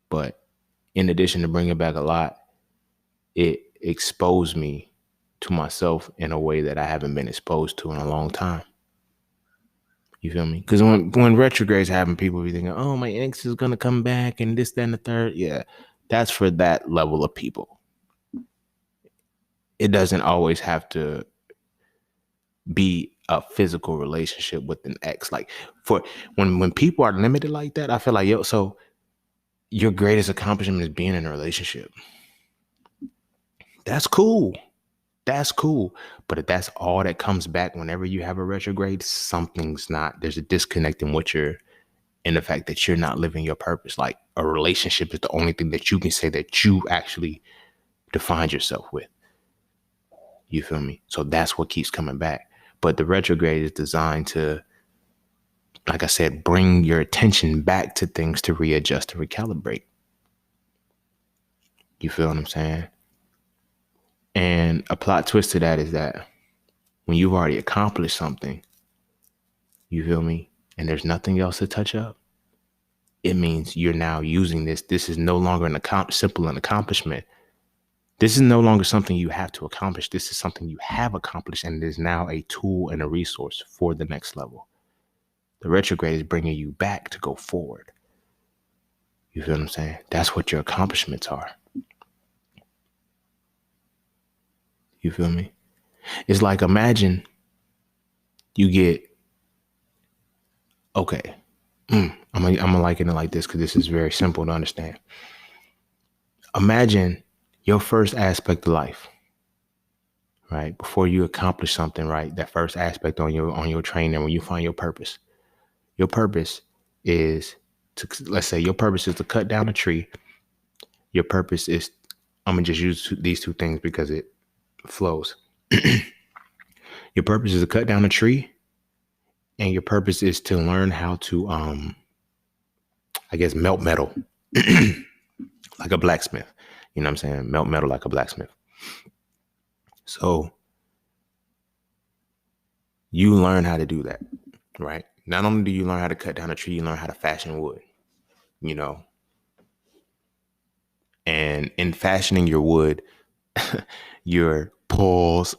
But in addition to bringing back a lot, it exposed me to myself in a way that I haven't been exposed to in a long time. You feel me? Because when retrogrades happen, people be thinking, oh, my ex is going to come back and this, that, and the third. Yeah, that's for that level of people. It doesn't always have to be a physical relationship with an ex. Like for when people are limited like that, I feel like, so your greatest accomplishment is being in a relationship. That's cool. That's cool. But if that's all that comes back whenever you have a retrograde, there's a disconnect in in the fact that you're not living your purpose. Like a relationship is the only thing that you can say that you actually defined yourself with. You feel me? So that's what keeps coming back. But the retrograde is designed to, like I said, bring your attention back to things to readjust, to recalibrate. You feel what I'm saying? And a plot twist to that is that when you've already accomplished something, you feel me, and there's nothing else to touch up, it means you're now using this. This is no longer an simple accomplishment. This is no longer something you have to accomplish. This is something you have accomplished, and it is now a tool and a resource for the next level. The retrograde is bringing you back to go forward. You feel what I'm saying? That's what your accomplishments are. You feel me? It's like, imagine you get, okay, I'm gonna liken it like this because this is very simple to understand. Imagine your first aspect of life, right? Before you accomplish something, right? That first aspect on your training, when you find your purpose. Your purpose is let's say your purpose is to cut down a tree. Your purpose is, I'm gonna just use these two things because it flows. Your purpose is to cut down a tree, and your purpose is to learn how to, melt metal like a blacksmith. You know what I'm saying? Melt metal like a blacksmith. So you learn how to do that, right? Not only do you learn how to cut down a tree, you learn how to fashion wood, and in fashioning your wood, your poles,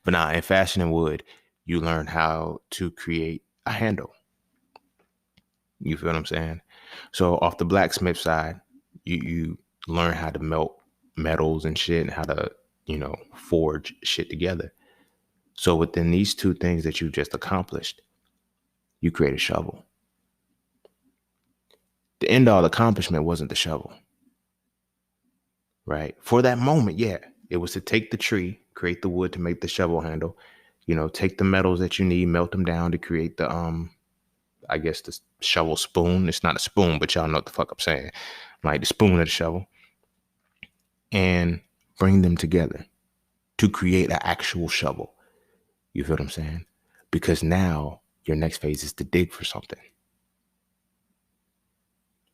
but in fashioning wood, you learn how to create a handle. You feel what I'm saying? So off the blacksmith side, you learn how to melt metals and shit and how to, forge shit together. So within these two things that you just accomplished, you create a shovel. The end all accomplishment wasn't the shovel, right? For that moment, yeah, it was to take the tree, create the wood to make the shovel handle, take the metals that you need, melt them down to create the, the shovel spoon. It's not a spoon, but y'all know what the fuck I'm saying. Like the spoon of the shovel. And bring them together to create an actual shovel. You feel what I'm saying? Because now your next phase is to dig for something.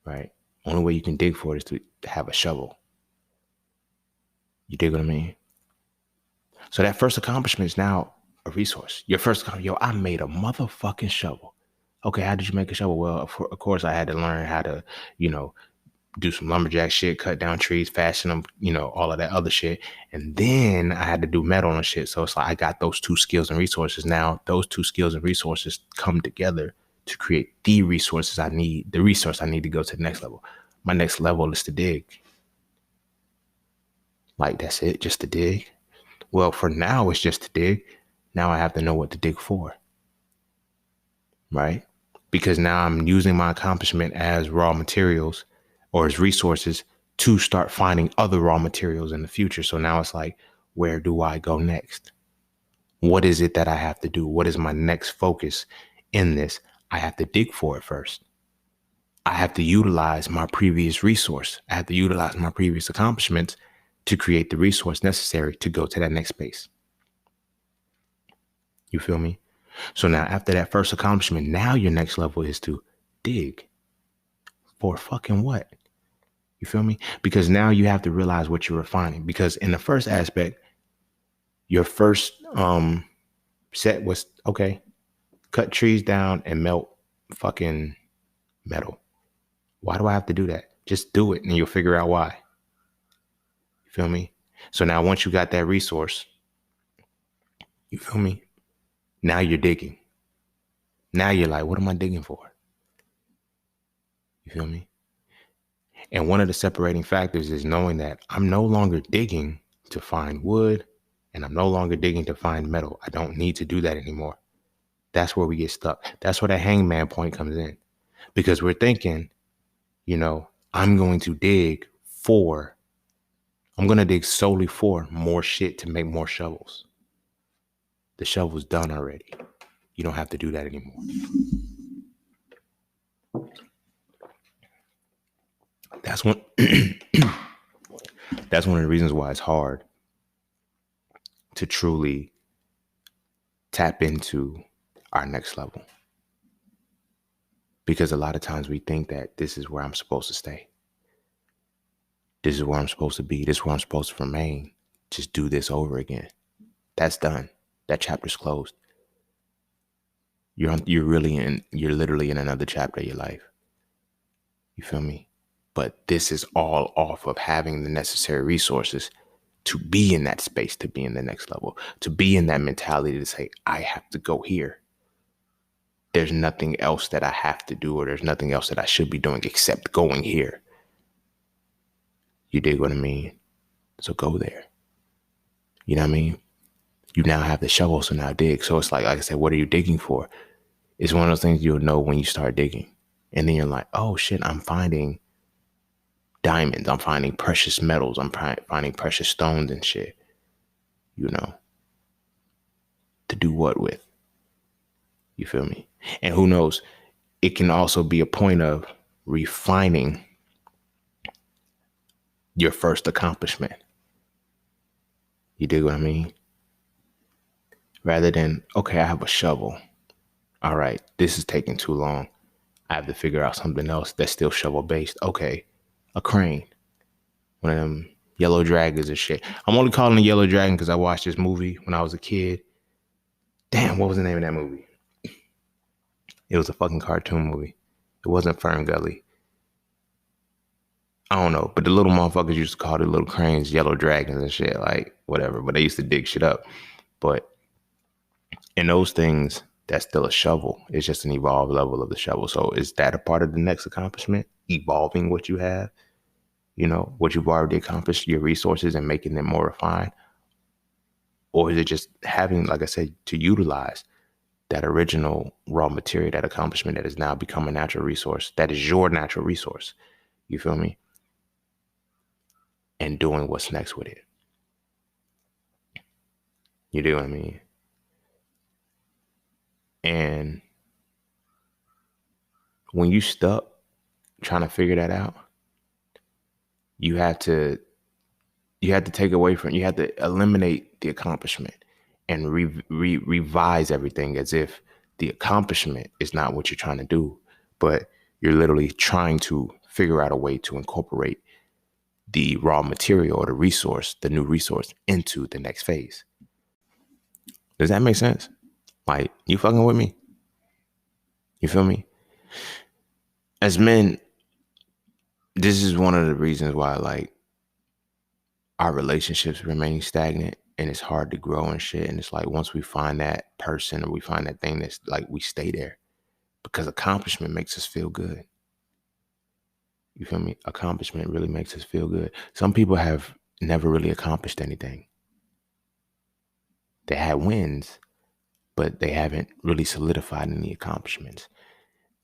Right? Only way you can dig for it is to have a shovel. You dig what I mean? So that first accomplishment is now a resource. Your first, I made a motherfucking shovel. Okay, how did you make a shovel? Well, of course, I had to learn how to, do some lumberjack shit, cut down trees, fashion them, all of that other shit. And then I had to do metal and shit. So it's like I got those two skills and resources. Now those two skills and resources come together to create the resource I need to go to the next level. My next level is to dig. Like, that's it, just to dig. Well, for now, it's just to dig. Now I have to know what to dig for. right? Because now I'm using my accomplishment as raw materials or as resources to start finding other raw materials in the future. So now it's like, where do I go next? What is it that I have to do? What is my next focus in this? I have to dig for it first. I have to utilize my previous resource. I have to utilize my previous accomplishments to create the resource necessary to go to that next space. You feel me? So now after that first accomplishment, now your next level is to dig for fucking what? You feel me? Because now you have to realize what you're refining. Because in the first aspect, your first set was okay, cut trees down and melt fucking metal. Why do I have to do that? Just do it and you'll figure out why. You feel me? So now once you got that resource, you feel me? Now you're digging. Now you're like, what am I digging for? You feel me? And one of the separating factors is knowing that I'm no longer digging to find wood and I'm no longer digging to find metal. I don't need to do that anymore. That's where we get stuck. That's where the hangman point comes in. Because we're thinking, I'm going to dig solely for more shit to make more shovels. The shovel's done already. You don't have to do that anymore. That's one that's one of the reasons why it's hard to truly tap into our next level. Because a lot of times we think that this is where I'm supposed to stay. This is where I'm supposed to be. This is where I'm supposed to remain. Just do this over again. That's done. That chapter's closed. You're literally in another chapter of your life. You feel me? But this is all off of having the necessary resources to be in that space, to be in the next level, to be in that mentality to say, I have to go here. There's nothing else that I have to do, or there's nothing else that I should be doing except going here. You dig what I mean? So go there. You know what I mean? You now have the shovel, so now dig. So it's like I said, what are you digging for? It's one of those things you'll know when you start digging. And then you're like, oh shit, I'm finding diamonds. I'm finding precious metals. I'm finding precious stones and shit. To do what with? You feel me? And who knows? It can also be a point of refining your first accomplishment. You dig what I mean? Rather than, okay, I have a shovel. All right, this is taking too long. I have to figure out something else that's still shovel based. Okay, a crane. One of them yellow dragons and shit. I'm only calling it Yellow Dragon because I watched this movie when I was a kid. Damn, what was the name of that movie? It was a fucking cartoon movie. It wasn't Fern Gully. I don't know, but the little motherfuckers used to call the little cranes yellow dragons and shit, like whatever. But they used to dig shit up. But in those things, that's still a shovel. It's just an evolved level of the shovel. So is that a part of the next accomplishment? Evolving what you have, what you've already accomplished, your resources, and making them more refined? Or is it just having, like I said, to utilize that original raw material, that accomplishment that has now become a natural resource, that is your natural resource? You feel me? And doing what's next with it. You do what I mean? And when you stuck trying to figure that out, you have to take away from, you have to eliminate the accomplishment and revise everything as if the accomplishment is not what you're trying to do, but you're literally trying to figure out a way to incorporate the raw material or the resource, the new resource, into the next phase. Does that make sense? Like, you fucking with me? You feel me? As men, this is one of the reasons why, like, our relationships remain stagnant and it's hard to grow and shit. And it's like, once we find that person or we find that thing, that's like, we stay there because accomplishment makes us feel good. You feel me? Accomplishment really makes us feel good. Some people have never really accomplished anything. They had wins, but they haven't really solidified any accomplishments.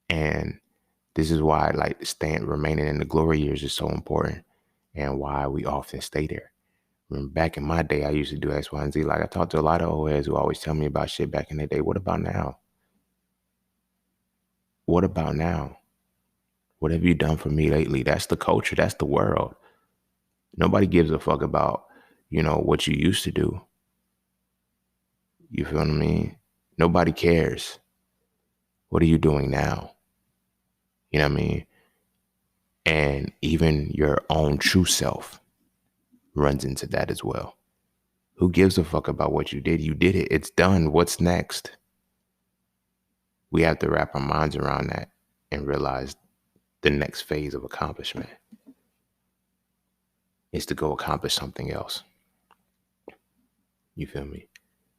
And this is why like staying remaining in the glory years is so important, and why we often stay there. Remember back in my day, I used to do X, Y, and Z. Like I talked to a lot of old heads who always tell me about shit back in the day. What about now? What about now? What have you done for me lately? That's the culture. That's the world. Nobody gives a fuck about, what you used to do. You feel what I mean? Nobody cares. What are you doing now? You know what I mean? And even your own true self runs into that as well. Who gives a fuck about what you did? You did it. It's done. What's next? We have to wrap our minds around that and realize the next phase of accomplishment is to go accomplish something else. You feel me?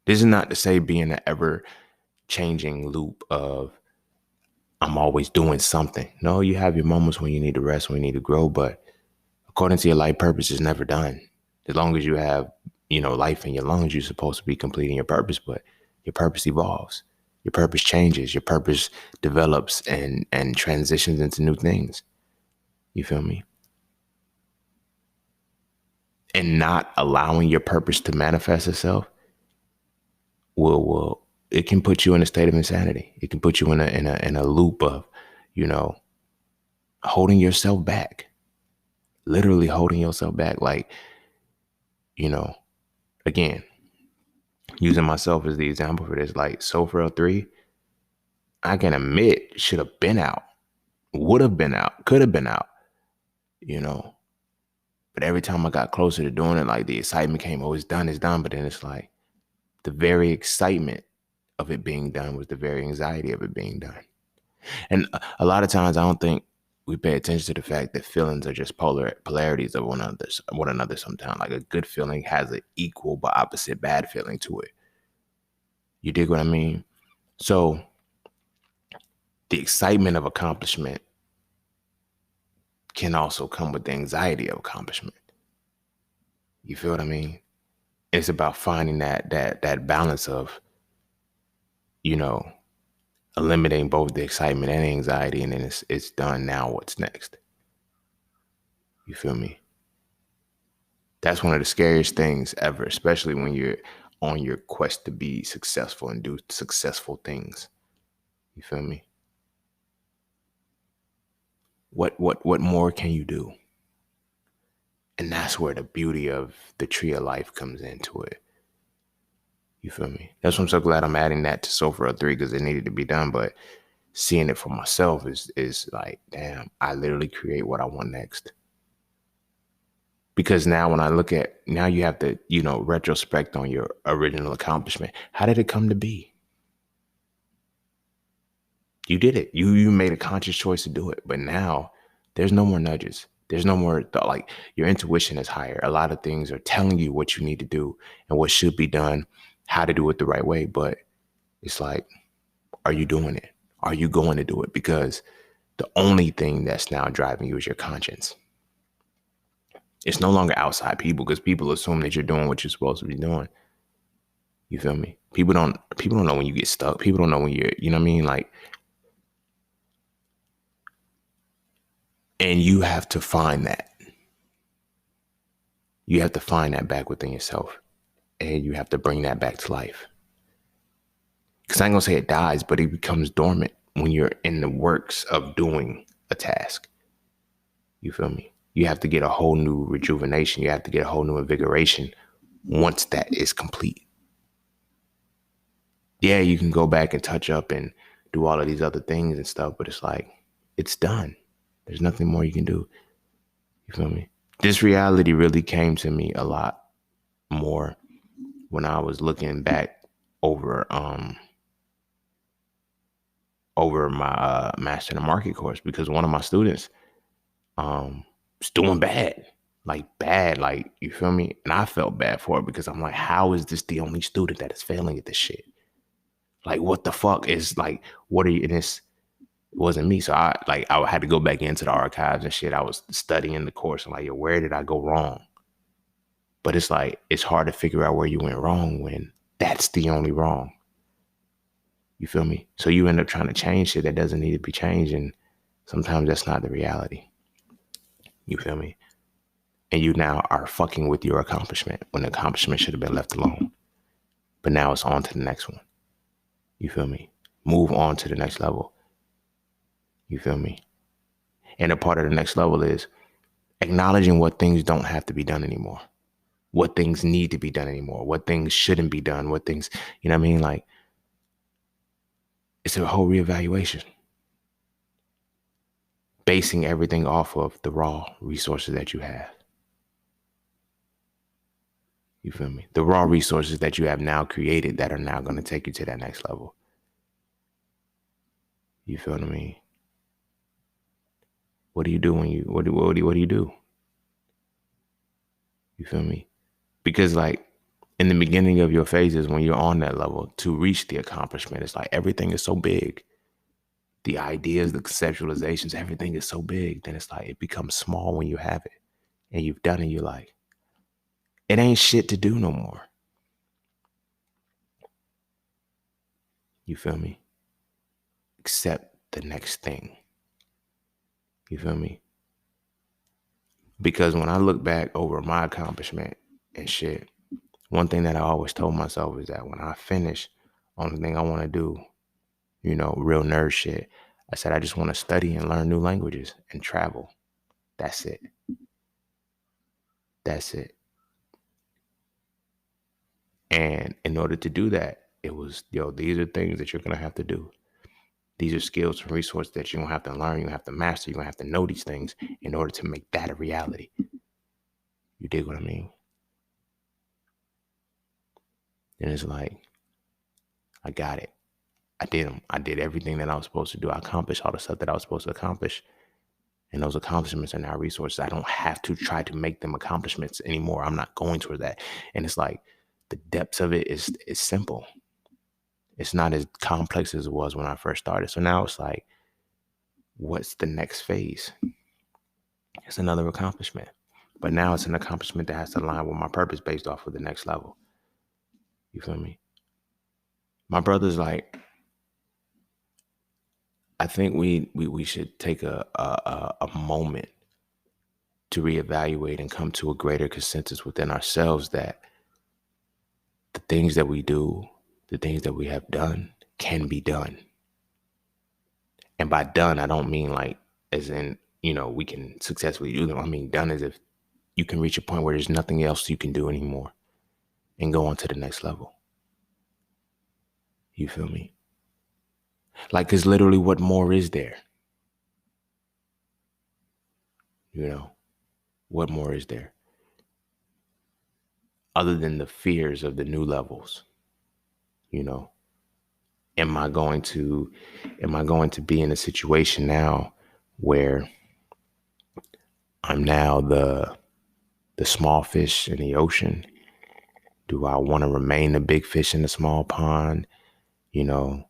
This is not to say be in an ever changing loop of I'm always doing something. No, you have your moments when you need to rest, when you need to grow, but according to your life purpose is never done. As long as you have, life in your lungs, you're supposed to be completing your purpose, but your purpose evolves. Your purpose changes. Your purpose develops and transitions into new things. You feel me? And not allowing your purpose to manifest itself will it can put you in a state of insanity. It can put you in a loop of, holding yourself back. Literally holding yourself back. Like, again, using myself as the example for this, like Frail 3, I can admit should have been out, would have been out, could have been out, you know. But every time I got closer to doing it, like the excitement came, oh, it's done, it's done. But then it's like the very excitement of it being done was the very anxiety of it being done. And a lot of times I don't think we pay attention to the fact that feelings are just polarities of one another sometimes. Like a good feeling has an equal but opposite bad feeling to it. You dig what I mean? So the excitement of accomplishment can also come with the anxiety of accomplishment. You feel what I mean? It's about finding that balance of, eliminating both the excitement and anxiety, and then it's done. Now what's next? You feel me? That's one of the scariest things ever, especially when you're on your quest to be successful and do successful things. You feel me? What more can you do? And that's where the beauty of the tree of life comes into it. You feel me? That's why I'm so glad I'm adding that to Frail 3, because it needed to be done. But seeing it for myself is like, damn, I literally create what I want next. Because now when I look at, now you have to, retrospect on your original accomplishment. How did it come to be? You did it. You made a conscious choice to do it. But now there's no more nudges. There's no more thought. Like your intuition is higher. A lot of things are telling you what you need to do and what should be done, how to do it the right way. But it's like, are you doing it? Are you going to do it? Because the only thing that's now driving you is your conscience. It's no longer outside people, because people assume that you're doing what you're supposed to be doing. You feel me? People don't know when you get stuck. People don't know when you're, you know what I mean? Like, and you have to find that. You have to find that back within yourself. And you have to bring that back to life. Because I ain't gonna say it dies, but it becomes dormant when you're in the works of doing a task. You feel me? You have to get a whole new rejuvenation. You have to get a whole new invigoration once that is complete. Yeah, you can go back and touch up and do all of these other things and stuff, but it's like, it's done. There's nothing more you can do. You feel me? This reality really came to me a lot more when I was looking back over my Master in the Market course, because one of my students was doing bad. Like, you feel me? And I felt bad for it, because I'm like, how is this the only student that is failing at this shit? Like, what the fuck is, like, what are you in this? It wasn't me. So I had to go back into the archives and shit. I was studying the course. I'm like, yo, where did I go wrong? But it's like, it's hard to figure out where you went wrong when that's the only wrong. You feel me? So you end up trying to change shit that doesn't need to be changed. And sometimes that's not the reality. You feel me? And you now are fucking with your accomplishment when the accomplishment should have been left alone. But now it's on to the next one. You feel me? Move on to the next level. You feel me? And a part of the next level is acknowledging what things don't have to be done anymore, what things need to be done anymore, what things shouldn't be done, what things, you know what I mean? Like, it's a whole reevaluation, basing everything off of the raw resources that you have. You feel me? The raw resources that you have now created that are now going to take you to that next level. You feel what I mean? What do you do when you, what do you do? You feel me? Because like in the beginning of your phases, when you're on that level to reach the accomplishment, it's like everything is so big. The ideas, the conceptualizations, everything is so big. Then it's like it becomes small when you have it and you've done it. You're like, it ain't shit to do no more. You feel me? Except the next thing. You feel me? Because when I look back over my accomplishment and shit, one thing that I always told myself is that when I finish, only thing I want to do, you know, real nerd shit, I said I just want to study and learn new languages and travel. That's it. That's it. And in order to do that, it was, yo, these are things that you're going to have to do. These are skills and resources that you're going to have to learn. You have to master. You're going to have to know these things in order to make that a reality. You dig what I mean? And it's like, I got it. I did them. I did everything that I was supposed to do. I accomplished all the stuff that I was supposed to accomplish. And those accomplishments are now resources. I don't have to try to make them accomplishments anymore. I'm not going towards that. And it's like the depths of it is simple. It's not as complex as it was when I first started. So now it's like, what's the next phase? It's another accomplishment. But now it's an accomplishment that has to align with my purpose based off of the next level. You feel me? My brother's like, I think we should take a moment to reevaluate and come to a greater consensus within ourselves that the things that we do, the things that we have done can be done. And by done, I don't mean like as in, you know, we can successfully do them. I mean done as if you can reach a point where there's nothing else you can do anymore and go on to the next level. You feel me? Like, because literally what more is there? You know, what more is there? Other than the fears of the new levels, you know, am I going to be in a situation now where I'm now the small fish in the ocean? Do I want to remain the big fish in the small pond? You know,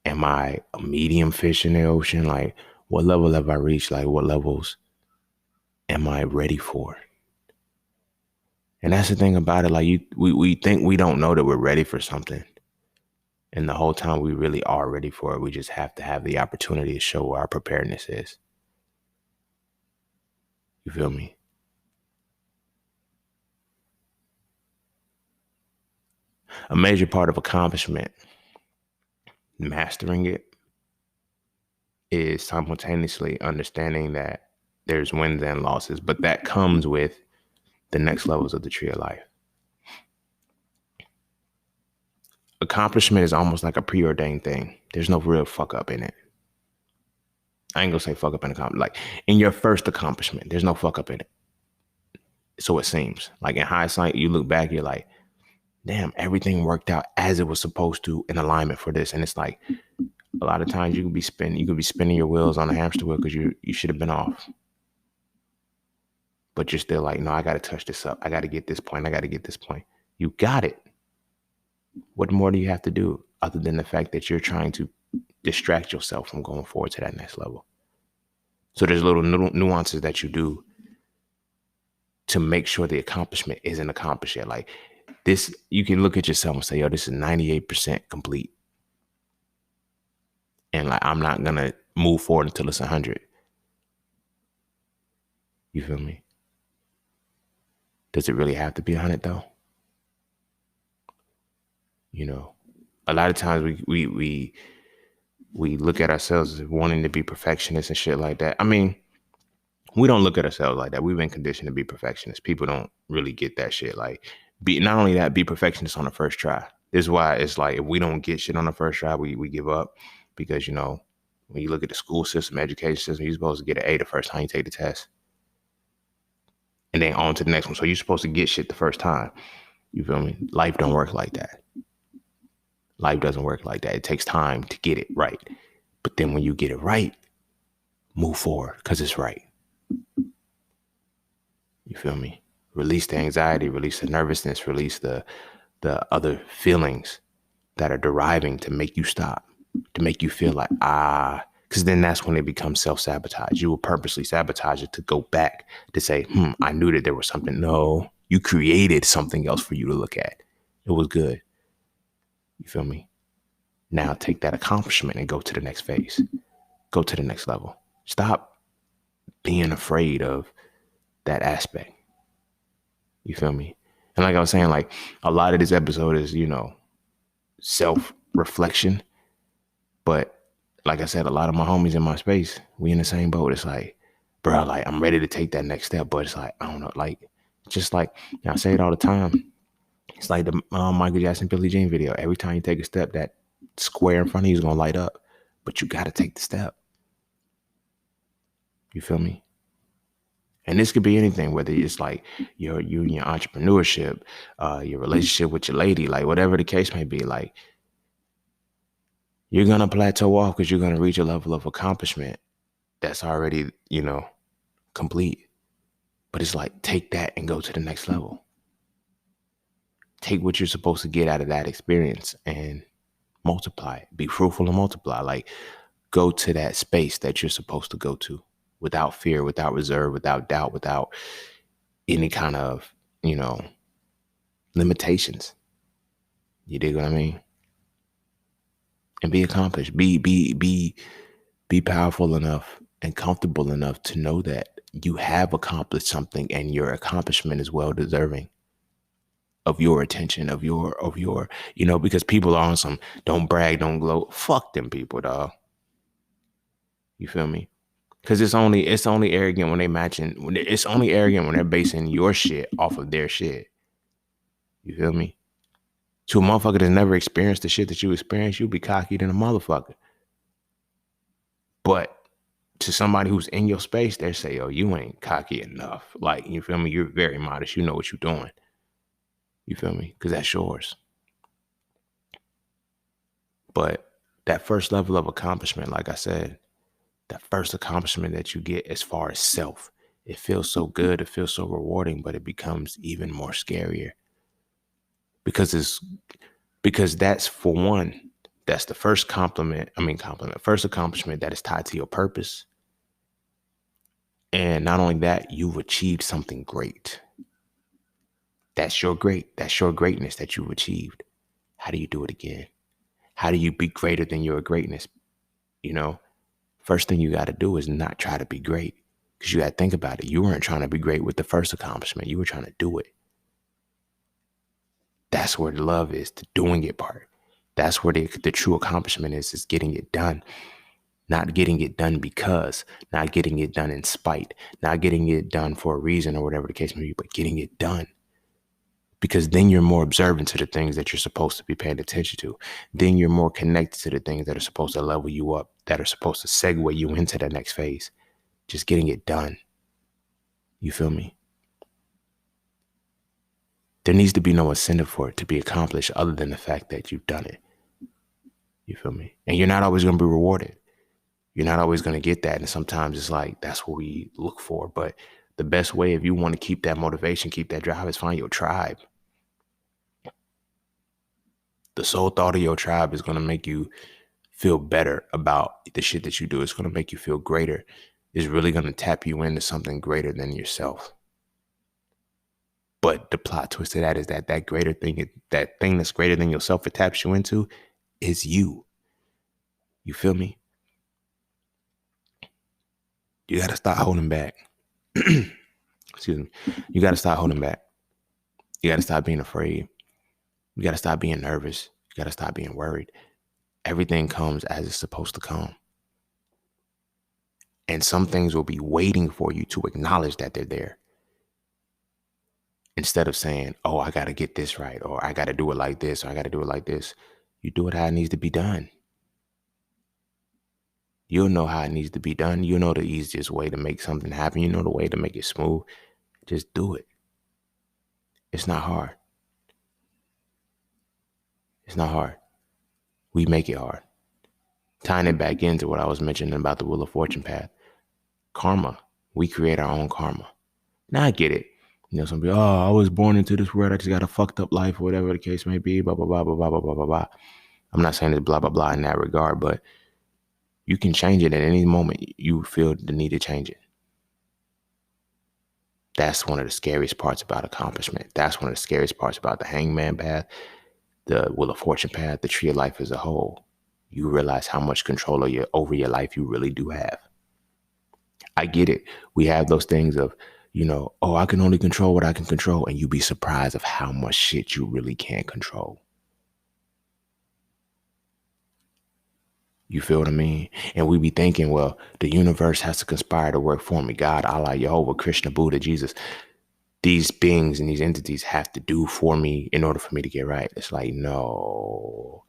am I a medium fish in the ocean? Like, what level have I reached? Like, what levels am I ready for? And that's the thing about it. Like, we think we don't know that we're ready for something. And the whole time we really are ready for it. We just have to have the opportunity to show where our preparedness is. You feel me? A major part of accomplishment, mastering it, is simultaneously understanding that there's wins and losses, but that comes with the next levels of the tree of life. Accomplishment is almost like a preordained thing. There's no real fuck up in it. I ain't gonna say fuck up in accomplishment. Like in your first accomplishment, there's no fuck up in it. So it seems. Like in hindsight, you look back, you're like, damn, everything worked out as it was supposed to in alignment for this. And it's like a lot of times you could be spinning your wheels on a hamster wheel because you should have been off. But you're still like, no, I gotta touch this up. I gotta get this point. I gotta get this point. You got it. What more do you have to do other than the fact that you're trying to distract yourself from going forward to that next level? So there's little nuances that you do to make sure the accomplishment isn't accomplished yet. Like this, you can look at yourself and say, yo, this is 98% complete. And like, I'm not gonna move forward until it's 100. You feel me? Does it really have to be 100 though? You know, a lot of times we look at ourselves as wanting to be perfectionists and shit like that. I mean, we don't look at ourselves like that. We've been conditioned to be perfectionists. People don't really get that shit. Like, be not only that, be perfectionists on the first try. This is why it's like if we don't get shit on the first try, we give up. Because, you know, when you look at the school system, education system, you're supposed to get an A the first time you take the test. And then on to the next one. So you're supposed to get shit the first time. You feel me? Life don't work like that. Life doesn't work like that. It takes time to get it right. But then when you get it right, move forward because it's right. You feel me? Release the anxiety, release the nervousness, release the other feelings that are deriving to make you stop, to make you feel like, because then that's when it becomes self-sabotage. You will purposely sabotage it to go back to say, I knew that there was something. No, you created something else for you to look at. It was good. You feel me? Now take that accomplishment and go to the next phase. Go to the next level. Stop being afraid of that aspect. You feel me? And like I was saying, like a lot of this episode is, you know, self-reflection. But like I said, a lot of my homies in my space, we in the same boat. It's like, bro, like I'm ready to take that next step. But it's like, I don't know, like, just like, you know, I say it all the time. It's like the Michael Jackson, Billie Jean video. Every time you take a step, that square in front of you is going to light up. But you got to take the step. You feel me? And this could be anything, whether it's like you and your entrepreneurship, your relationship with your lady, like whatever the case may be, like you're going to plateau off because you're going to reach a level of accomplishment that's already, you know, complete. But it's like, take that and go to the next level. Take what you're supposed to get out of that experience and multiply it. Be fruitful and multiply. Like, go to that space that you're supposed to go to without fear, without reserve, without doubt, without any kind of, you know, limitations. You dig what I mean? And be accomplished. Be powerful enough and comfortable enough to know that you have accomplished something and your accomplishment is well deserving of your attention, of your, you know, because people are on some don't brag, don't gloat. Fuck them people, dog. You feel me? Because it's only arrogant when it's only arrogant when they're basing your shit off of their shit. You feel me? To a motherfucker that's never experienced the shit that you experienced, you'll be cocky than a motherfucker. But to somebody who's in your space, they say, "Oh, you ain't cocky enough." Like, you feel me? You're very modest. You know what you're doing. You feel me? Because that's yours. But that first level of accomplishment, like I said, that first accomplishment that you get as far as self, it feels so good. It feels so rewarding, but it becomes even more scarier because that's, for one, that's the first first accomplishment that is tied to your purpose. And not only that, you've achieved something great. That's your greatness that you've achieved. How do you do it again? How do you be greater than your greatness? You know, first thing you got to do is not try to be great, because you got to think about it. You weren't trying to be great with the first accomplishment. You were trying to do it. That's where the love is, the doing it part. That's where the true accomplishment is getting it done. Not getting it done because, not getting it done in spite, not getting it done for a reason or whatever the case may be, but getting it done. Because then you're more observant to the things that you're supposed to be paying attention to. Then you're more connected to the things that are supposed to level you up, that are supposed to segue you into that next phase. Just getting it done. You feel me? There needs to be no incentive for it to be accomplished other than the fact that you've done it. You feel me? And you're not always going to be rewarded. You're not always going to get that. And sometimes it's like, that's what we look for. But the best way, if you want to keep that motivation, keep that drive, is find your tribe. The sole thought of your tribe is going to make you feel better about the shit that you do. It's going to make you feel greater. It's really going to tap you into something greater than yourself. But the plot twist to that is that greater thing, that thing that's greater than yourself, it taps you into, is you. You feel me? You got to stop holding back. Excuse me. You got to stop holding back. You got to stop being afraid. You got to stop being nervous. You got to stop being worried. Everything comes as it's supposed to come. And some things will be waiting for you to acknowledge that they're there. Instead of saying, oh, I got to get this right, or I got to do it like this, or I got to do it like this, you do it how it needs to be done. You'll know how it needs to be done. You know the easiest way to make something happen. You know the way to make it smooth. Just do it. It's not hard. It's not hard. We make it hard. Tying it back into what I was mentioning about the Wheel of Fortune path. Karma. We create our own karma. Now I get it. You know, some people, oh, I was born into this world. I just got a fucked up life or whatever the case may be. Blah, blah, blah, blah, blah, blah, blah, blah, blah. I'm not saying it's blah, blah, blah in that regard, but you can change it at any moment you feel the need to change it. That's one of the scariest parts about accomplishment. That's one of the scariest parts about the Hangman path, the Wheel of Fortune path, the Tree of Life as a whole. You realize how much control over your life you really do have. I get it. We have those things of, you know, oh, I can only control what I can control. And you'd be surprised of how much shit you really can't control. You feel what I mean? And we be thinking, well, the universe has to conspire to work for me. God, Allah, Jehovah, Krishna, Buddha, Jesus. These beings and these entities have to do for me in order for me to get right. It's like, no.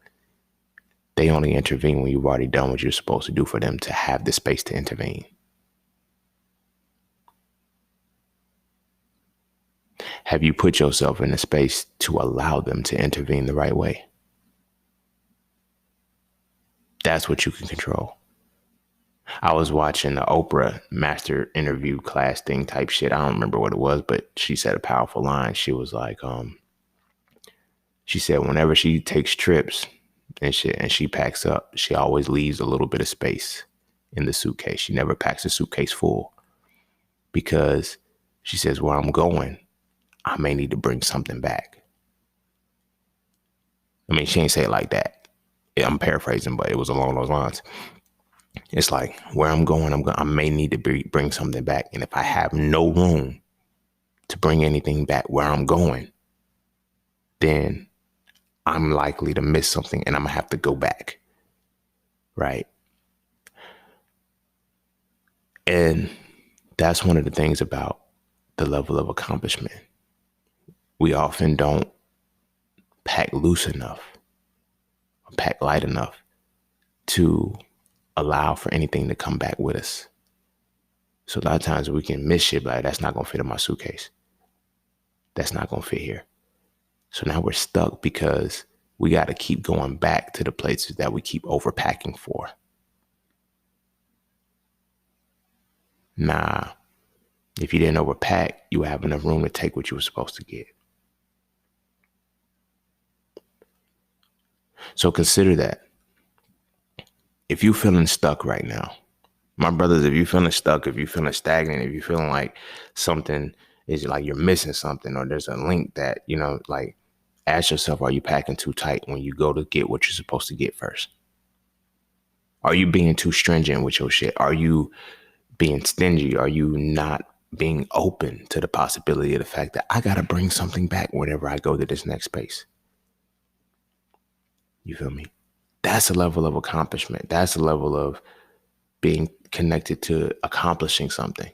They only intervene when you've already done what you're supposed to do for them to have the space to intervene. Have you put yourself in a space to allow them to intervene the right way? That's what you can control. I was watching the Oprah master interview class thing type shit. I don't remember what it was, but she said a powerful line. She was like, she said whenever she takes trips and shit and she packs up, she always leaves a little bit of space in the suitcase. She never packs a suitcase full because she says, where I'm going, I may need to bring something back. I mean, she ain't say it like that. I'm paraphrasing, but it was along those lines. It's like where I'm going, I may need to bring something back. And if I have no room to bring anything back where I'm going, then I'm likely to miss something and I'm gonna have to go back. Right. And that's one of the things about the level of accomplishment. We often don't pack loose enough, or pack light enough to allow for anything to come back with us. So a lot of times we can miss shit, like that's not gonna fit in my suitcase. That's not gonna fit here. So now we're stuck because we got to keep going back to the places that we keep overpacking for. Nah, if you didn't overpack, you have enough room to take what you were supposed to get. So consider that. If you're feeling stuck right now, my brothers, if you're feeling stuck, if you're feeling stagnant, if you're feeling like something is like you're missing something or there's a link that, you know, like ask yourself, are you packing too tight when you go to get what you're supposed to get first? Are you being too stringent with your shit? Are you being stingy? Are you not being open to the possibility of the fact that I got to bring something back whenever I go to this next space? You feel me? That's a level of accomplishment. That's a level of being connected to accomplishing something.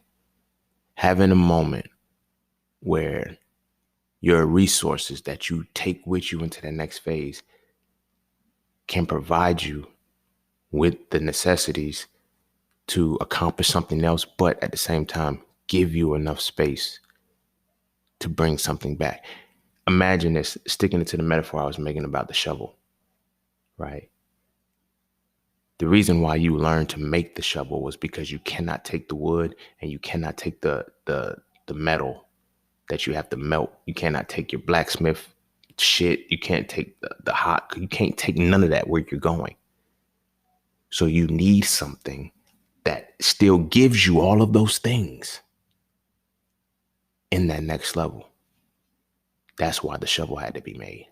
Having a moment where your resources that you take with you into the next phase can provide you with the necessities to accomplish something else, but at the same time, give you enough space to bring something back. Imagine this, sticking it to the metaphor I was making about the shovel, right? The reason why you learned to make the shovel was because you cannot take the wood and you cannot take the metal that you have to melt. You cannot take your blacksmith shit. You can't take the hot. You can't take none of that where you're going. So you need something that still gives you all of those things in that next level. That's why the shovel had to be made.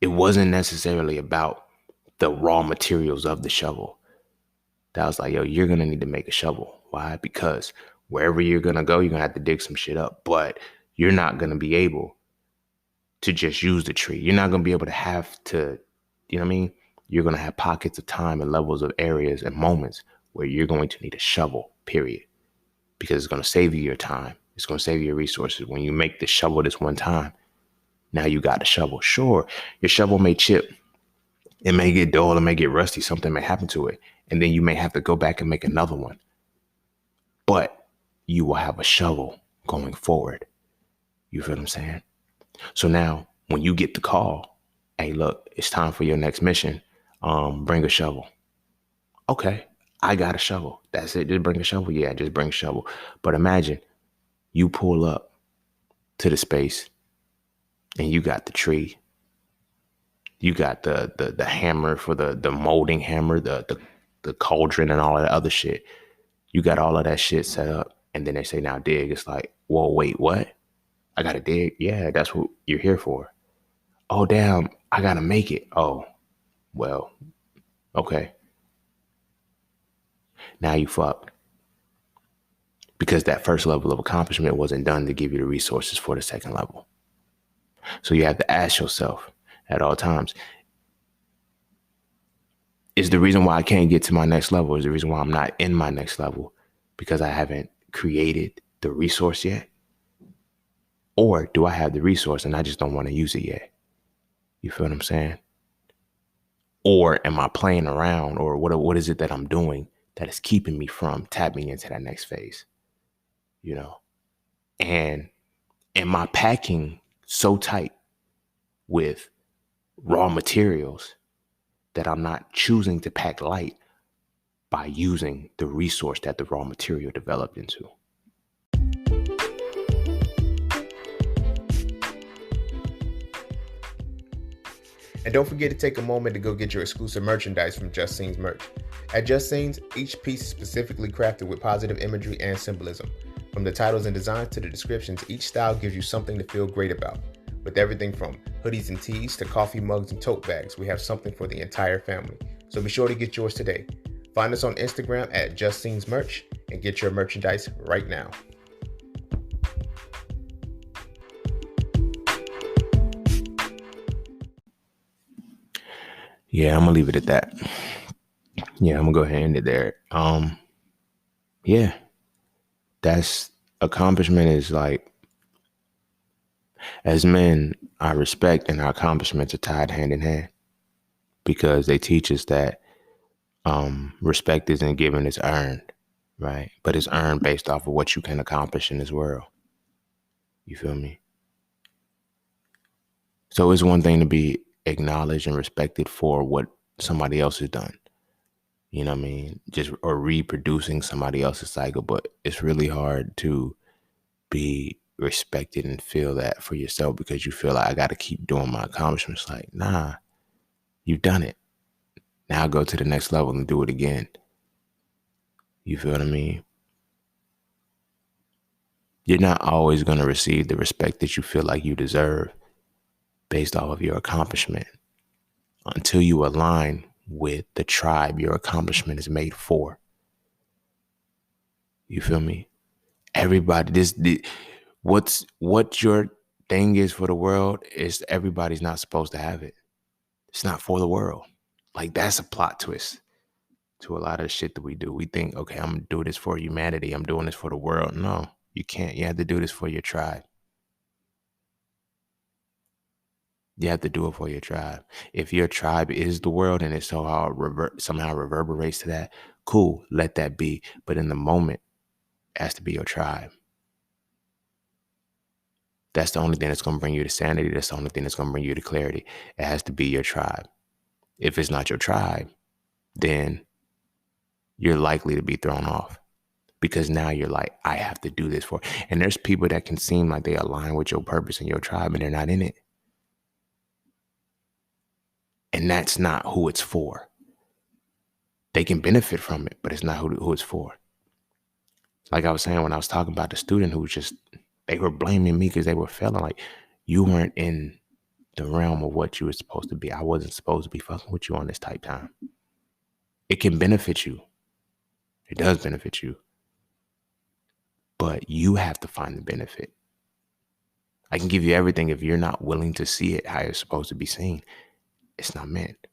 It wasn't necessarily about the raw materials of the shovel. that was like, yo, you're going to need to make a shovel. Why? Because wherever you're going to go, you're going to have to dig some shit up. But you're not going to be able to just use the tree. You're not going to be able to have to, you know what I mean? You're going to have pockets of time and levels of areas and moments where you're going to need a shovel, period. Because it's going to save you your time. It's going to save you your resources. When you make the shovel this one time, now you got the shovel. Sure, your shovel may chip. It may get dull. It may get rusty. Something may happen to it. And then you may have to go back and make another one. But you will have a shovel going forward. You feel what I'm saying? So now when you get the call, hey, look, it's time for your next mission. Bring a shovel. Okay, I got a shovel. That's it. Just bring a shovel. Yeah, just bring a shovel. But imagine you pull up to the space and you got the tree. You got the hammer for the molding hammer, the cauldron and all of that other shit. You got all of that shit set up. And then they say, now dig. It's like, whoa, wait, what? I got to dig? Yeah, that's what you're here for. Oh, damn, I got to make it. Oh, well, okay. Now you fucked. Because that first level of accomplishment wasn't done to give you the resources for the second level. So you have to ask yourself at all times, is the reason why I can't get to my next level, is the reason why I'm not in my next level because I haven't created the resource yet? Or do I have the resource and I just don't want to use it yet? You feel what I'm saying? Or am I playing around, or what is it that I'm doing that is keeping me from tapping into that next phase? You know? And am I packing so tight with raw materials that I'm not choosing to pack light by using the resource that the raw material developed into? And don't forget to take a moment to go get your exclusive merchandise from Just Scenes merch. At Just Scenes, each piece is specifically crafted with positive imagery and symbolism. From the titles and designs to the descriptions, each style gives you something to feel great about. With everything from hoodies and tees to coffee mugs and tote bags, we have something for the entire family. So be sure to get yours today. Find us on Instagram at Just Scenes merch and get your merchandise right now. Yeah, I'm gonna leave it at that. Yeah, I'm gonna go ahead and end it there. Yeah, that's accomplishment is like, as men, our respect and our accomplishments are tied hand in hand because they teach us that respect isn't given, it's earned, right? But it's earned based off of what you can accomplish in this world. You feel me? So it's one thing to be acknowledged and respected for what somebody else has done. You know what I mean? Just or reproducing somebody else's cycle, but it's really hard to be respected and feel that for yourself because you feel like I got to keep doing my accomplishments. Like, nah, you've done it. Now go to the next level and do it again. You feel what I mean? You're not always going to receive the respect that you feel like you deserve based off of your accomplishment until you align with the tribe your accomplishment is made for. You feel me? Everybody, what your thing is for the world is everybody's not supposed to have it. It's not for the world. Like, that's a plot twist to a lot of the shit that we do. We think, okay, I'm gonna do this for humanity. I'm doing this for the world. No, you can't. You have to do this for your tribe. You have to do it for your tribe. If your tribe is the world and it somehow reverberates to that, cool, let that be. But in the moment, it has to be your tribe. That's the only thing that's going to bring you to sanity. That's the only thing that's going to bring you to clarity. It has to be your tribe. If it's not your tribe, then you're likely to be thrown off because now you're like, I have to do this for. And there's people that can seem like they align with your purpose and your tribe and they're not in it. And that's not who it's for. They can benefit from it, but it's not who it's for. Like I was saying when I was talking about the student who just, they were blaming me because they were failing. Like, you weren't in the realm of what you were supposed to be. I wasn't supposed to be fucking with you on this type time. It can benefit you. It does benefit you, but you have to find the benefit. I can give you everything. If you're not willing to see it how it's supposed to be seen, it's not meant.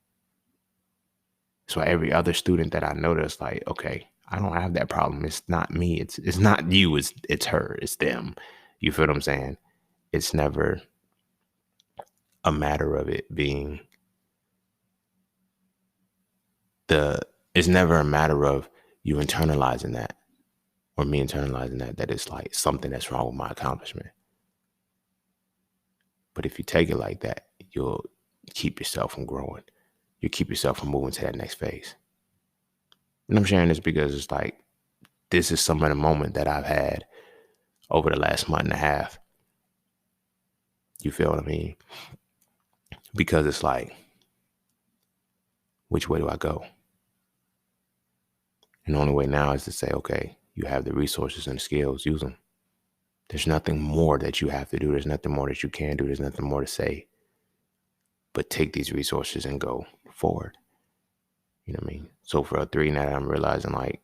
So every other student that I know that's like, okay, I don't have that problem. It's not me. It's not you. It's her. It's them. You feel what I'm saying? It's never a matter of it being the. It's never a matter of you internalizing that or me internalizing that it's like something that's wrong with my accomplishment. But if you take it like that, you'll keep yourself from growing. You keep yourself from moving to that next phase. And I'm sharing this because it's like this is some of the moment that I've had over the last month and a half. You feel what I mean? Because it's like, which way do I go? And the only way now is to say, okay, you have the resources and the skills, use them. There's nothing more that you have to do. There's nothing more that you can do. There's nothing more to say. But take these resources and go forward. You know what I mean? So for a 3 now, I'm realizing like,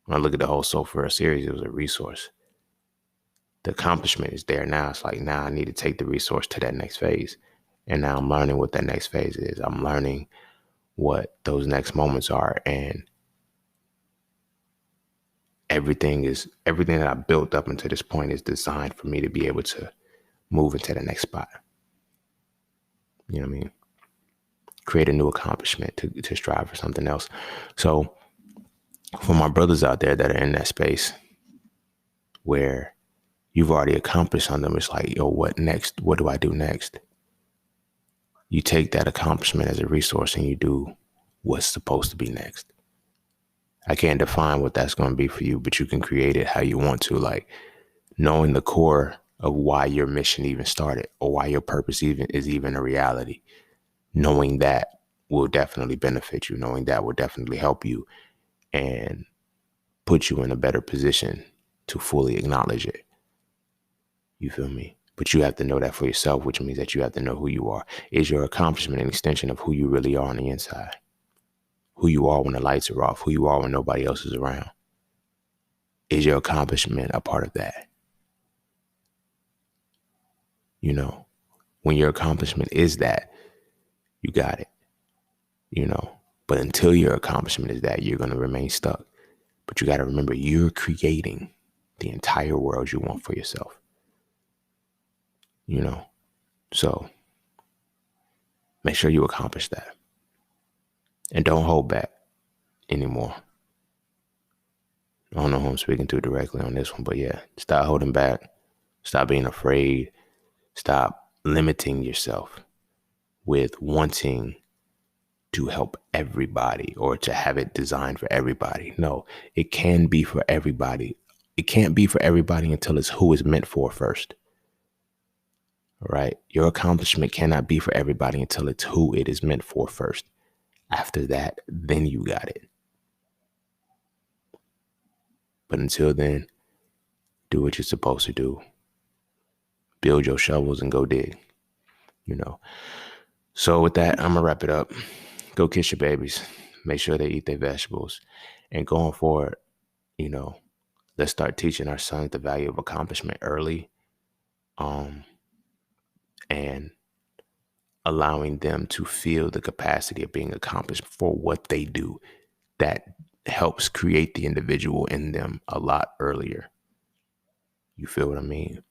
when I look at the whole So for a series, it was a resource. The accomplishment is there now. It's like, now I need to take the resource to that next phase. And now I'm learning what that next phase is. I'm learning what those next moments are. And everything that I built up until this point is designed for me to be able to move into the next spot. You know what I mean? Create a new accomplishment to strive for something else. So for my brothers out there that are in that space where you've already accomplished something, it's like, yo, what next? What do I do next? You take that accomplishment as a resource and you do what's supposed to be next. I can't define what that's going to be for you, but you can create it how you want to, like knowing the core of why your mission even started or why your purpose is even a reality. Knowing that will definitely benefit you. Knowing that will definitely help you and put you in a better position to fully acknowledge it. You feel me? But you have to know that for yourself, which means that you have to know who you are. Is your accomplishment an extension of who you really are on the inside? Who you are when the lights are off? Who you are when nobody else is around? Is your accomplishment a part of that? You know, when your accomplishment is that, you got it. You know, but until your accomplishment is that, you're going to remain stuck. But you got to remember, you're creating the entire world you want for yourself. You know, so make sure you accomplish that. And don't hold back anymore. I don't know who I'm speaking to directly on this one, but yeah, stop holding back. Stop being afraid. Stop limiting yourself with wanting to help everybody or to have it designed for everybody. No, it can be for everybody. It can't be for everybody until it's who it's meant for first. All right. Your accomplishment cannot be for everybody until it's who it is meant for first. After that, then you got it. But until then, do what you're supposed to do. Build your shovels and go dig, you know. So with that, I'm going to wrap it up. Go kiss your babies. Make sure they eat their vegetables. And going forward, you know, let's start teaching our sons the value of accomplishment early, and allowing them to feel the capacity of being accomplished for what they do. That helps create the individual in them a lot earlier. You feel what I mean?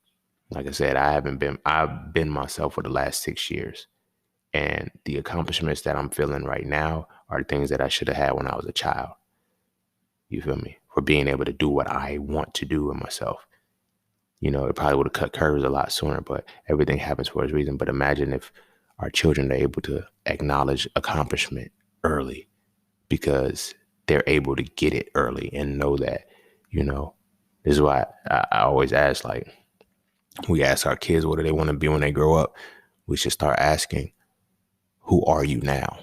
Like I said, I've been myself for the last 6 years. And the accomplishments that I'm feeling right now are things that I should have had when I was a child. You feel me? For being able to do what I want to do in myself. You know, it probably would have cut curves a lot sooner, but everything happens for its reason. But imagine if our children are able to acknowledge accomplishment early because they're able to get it early and know that, you know, this is why I always ask, like, we ask our kids, what do they want to be when they grow up? We should start asking, who are you now?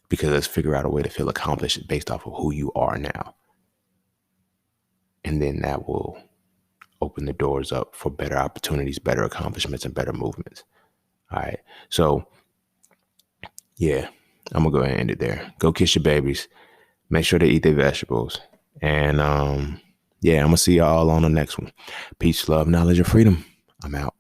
Because let's figure out a way to feel accomplished based off of who you are now. And then that will open the doors up for better opportunities, better accomplishments, and better movements. All right. So, yeah, I'm going to go ahead and end it there. Go kiss your babies. Make sure they eat their vegetables. And yeah, I'm gonna see y'all on the next one. Peace, love, knowledge, and freedom. I'm out.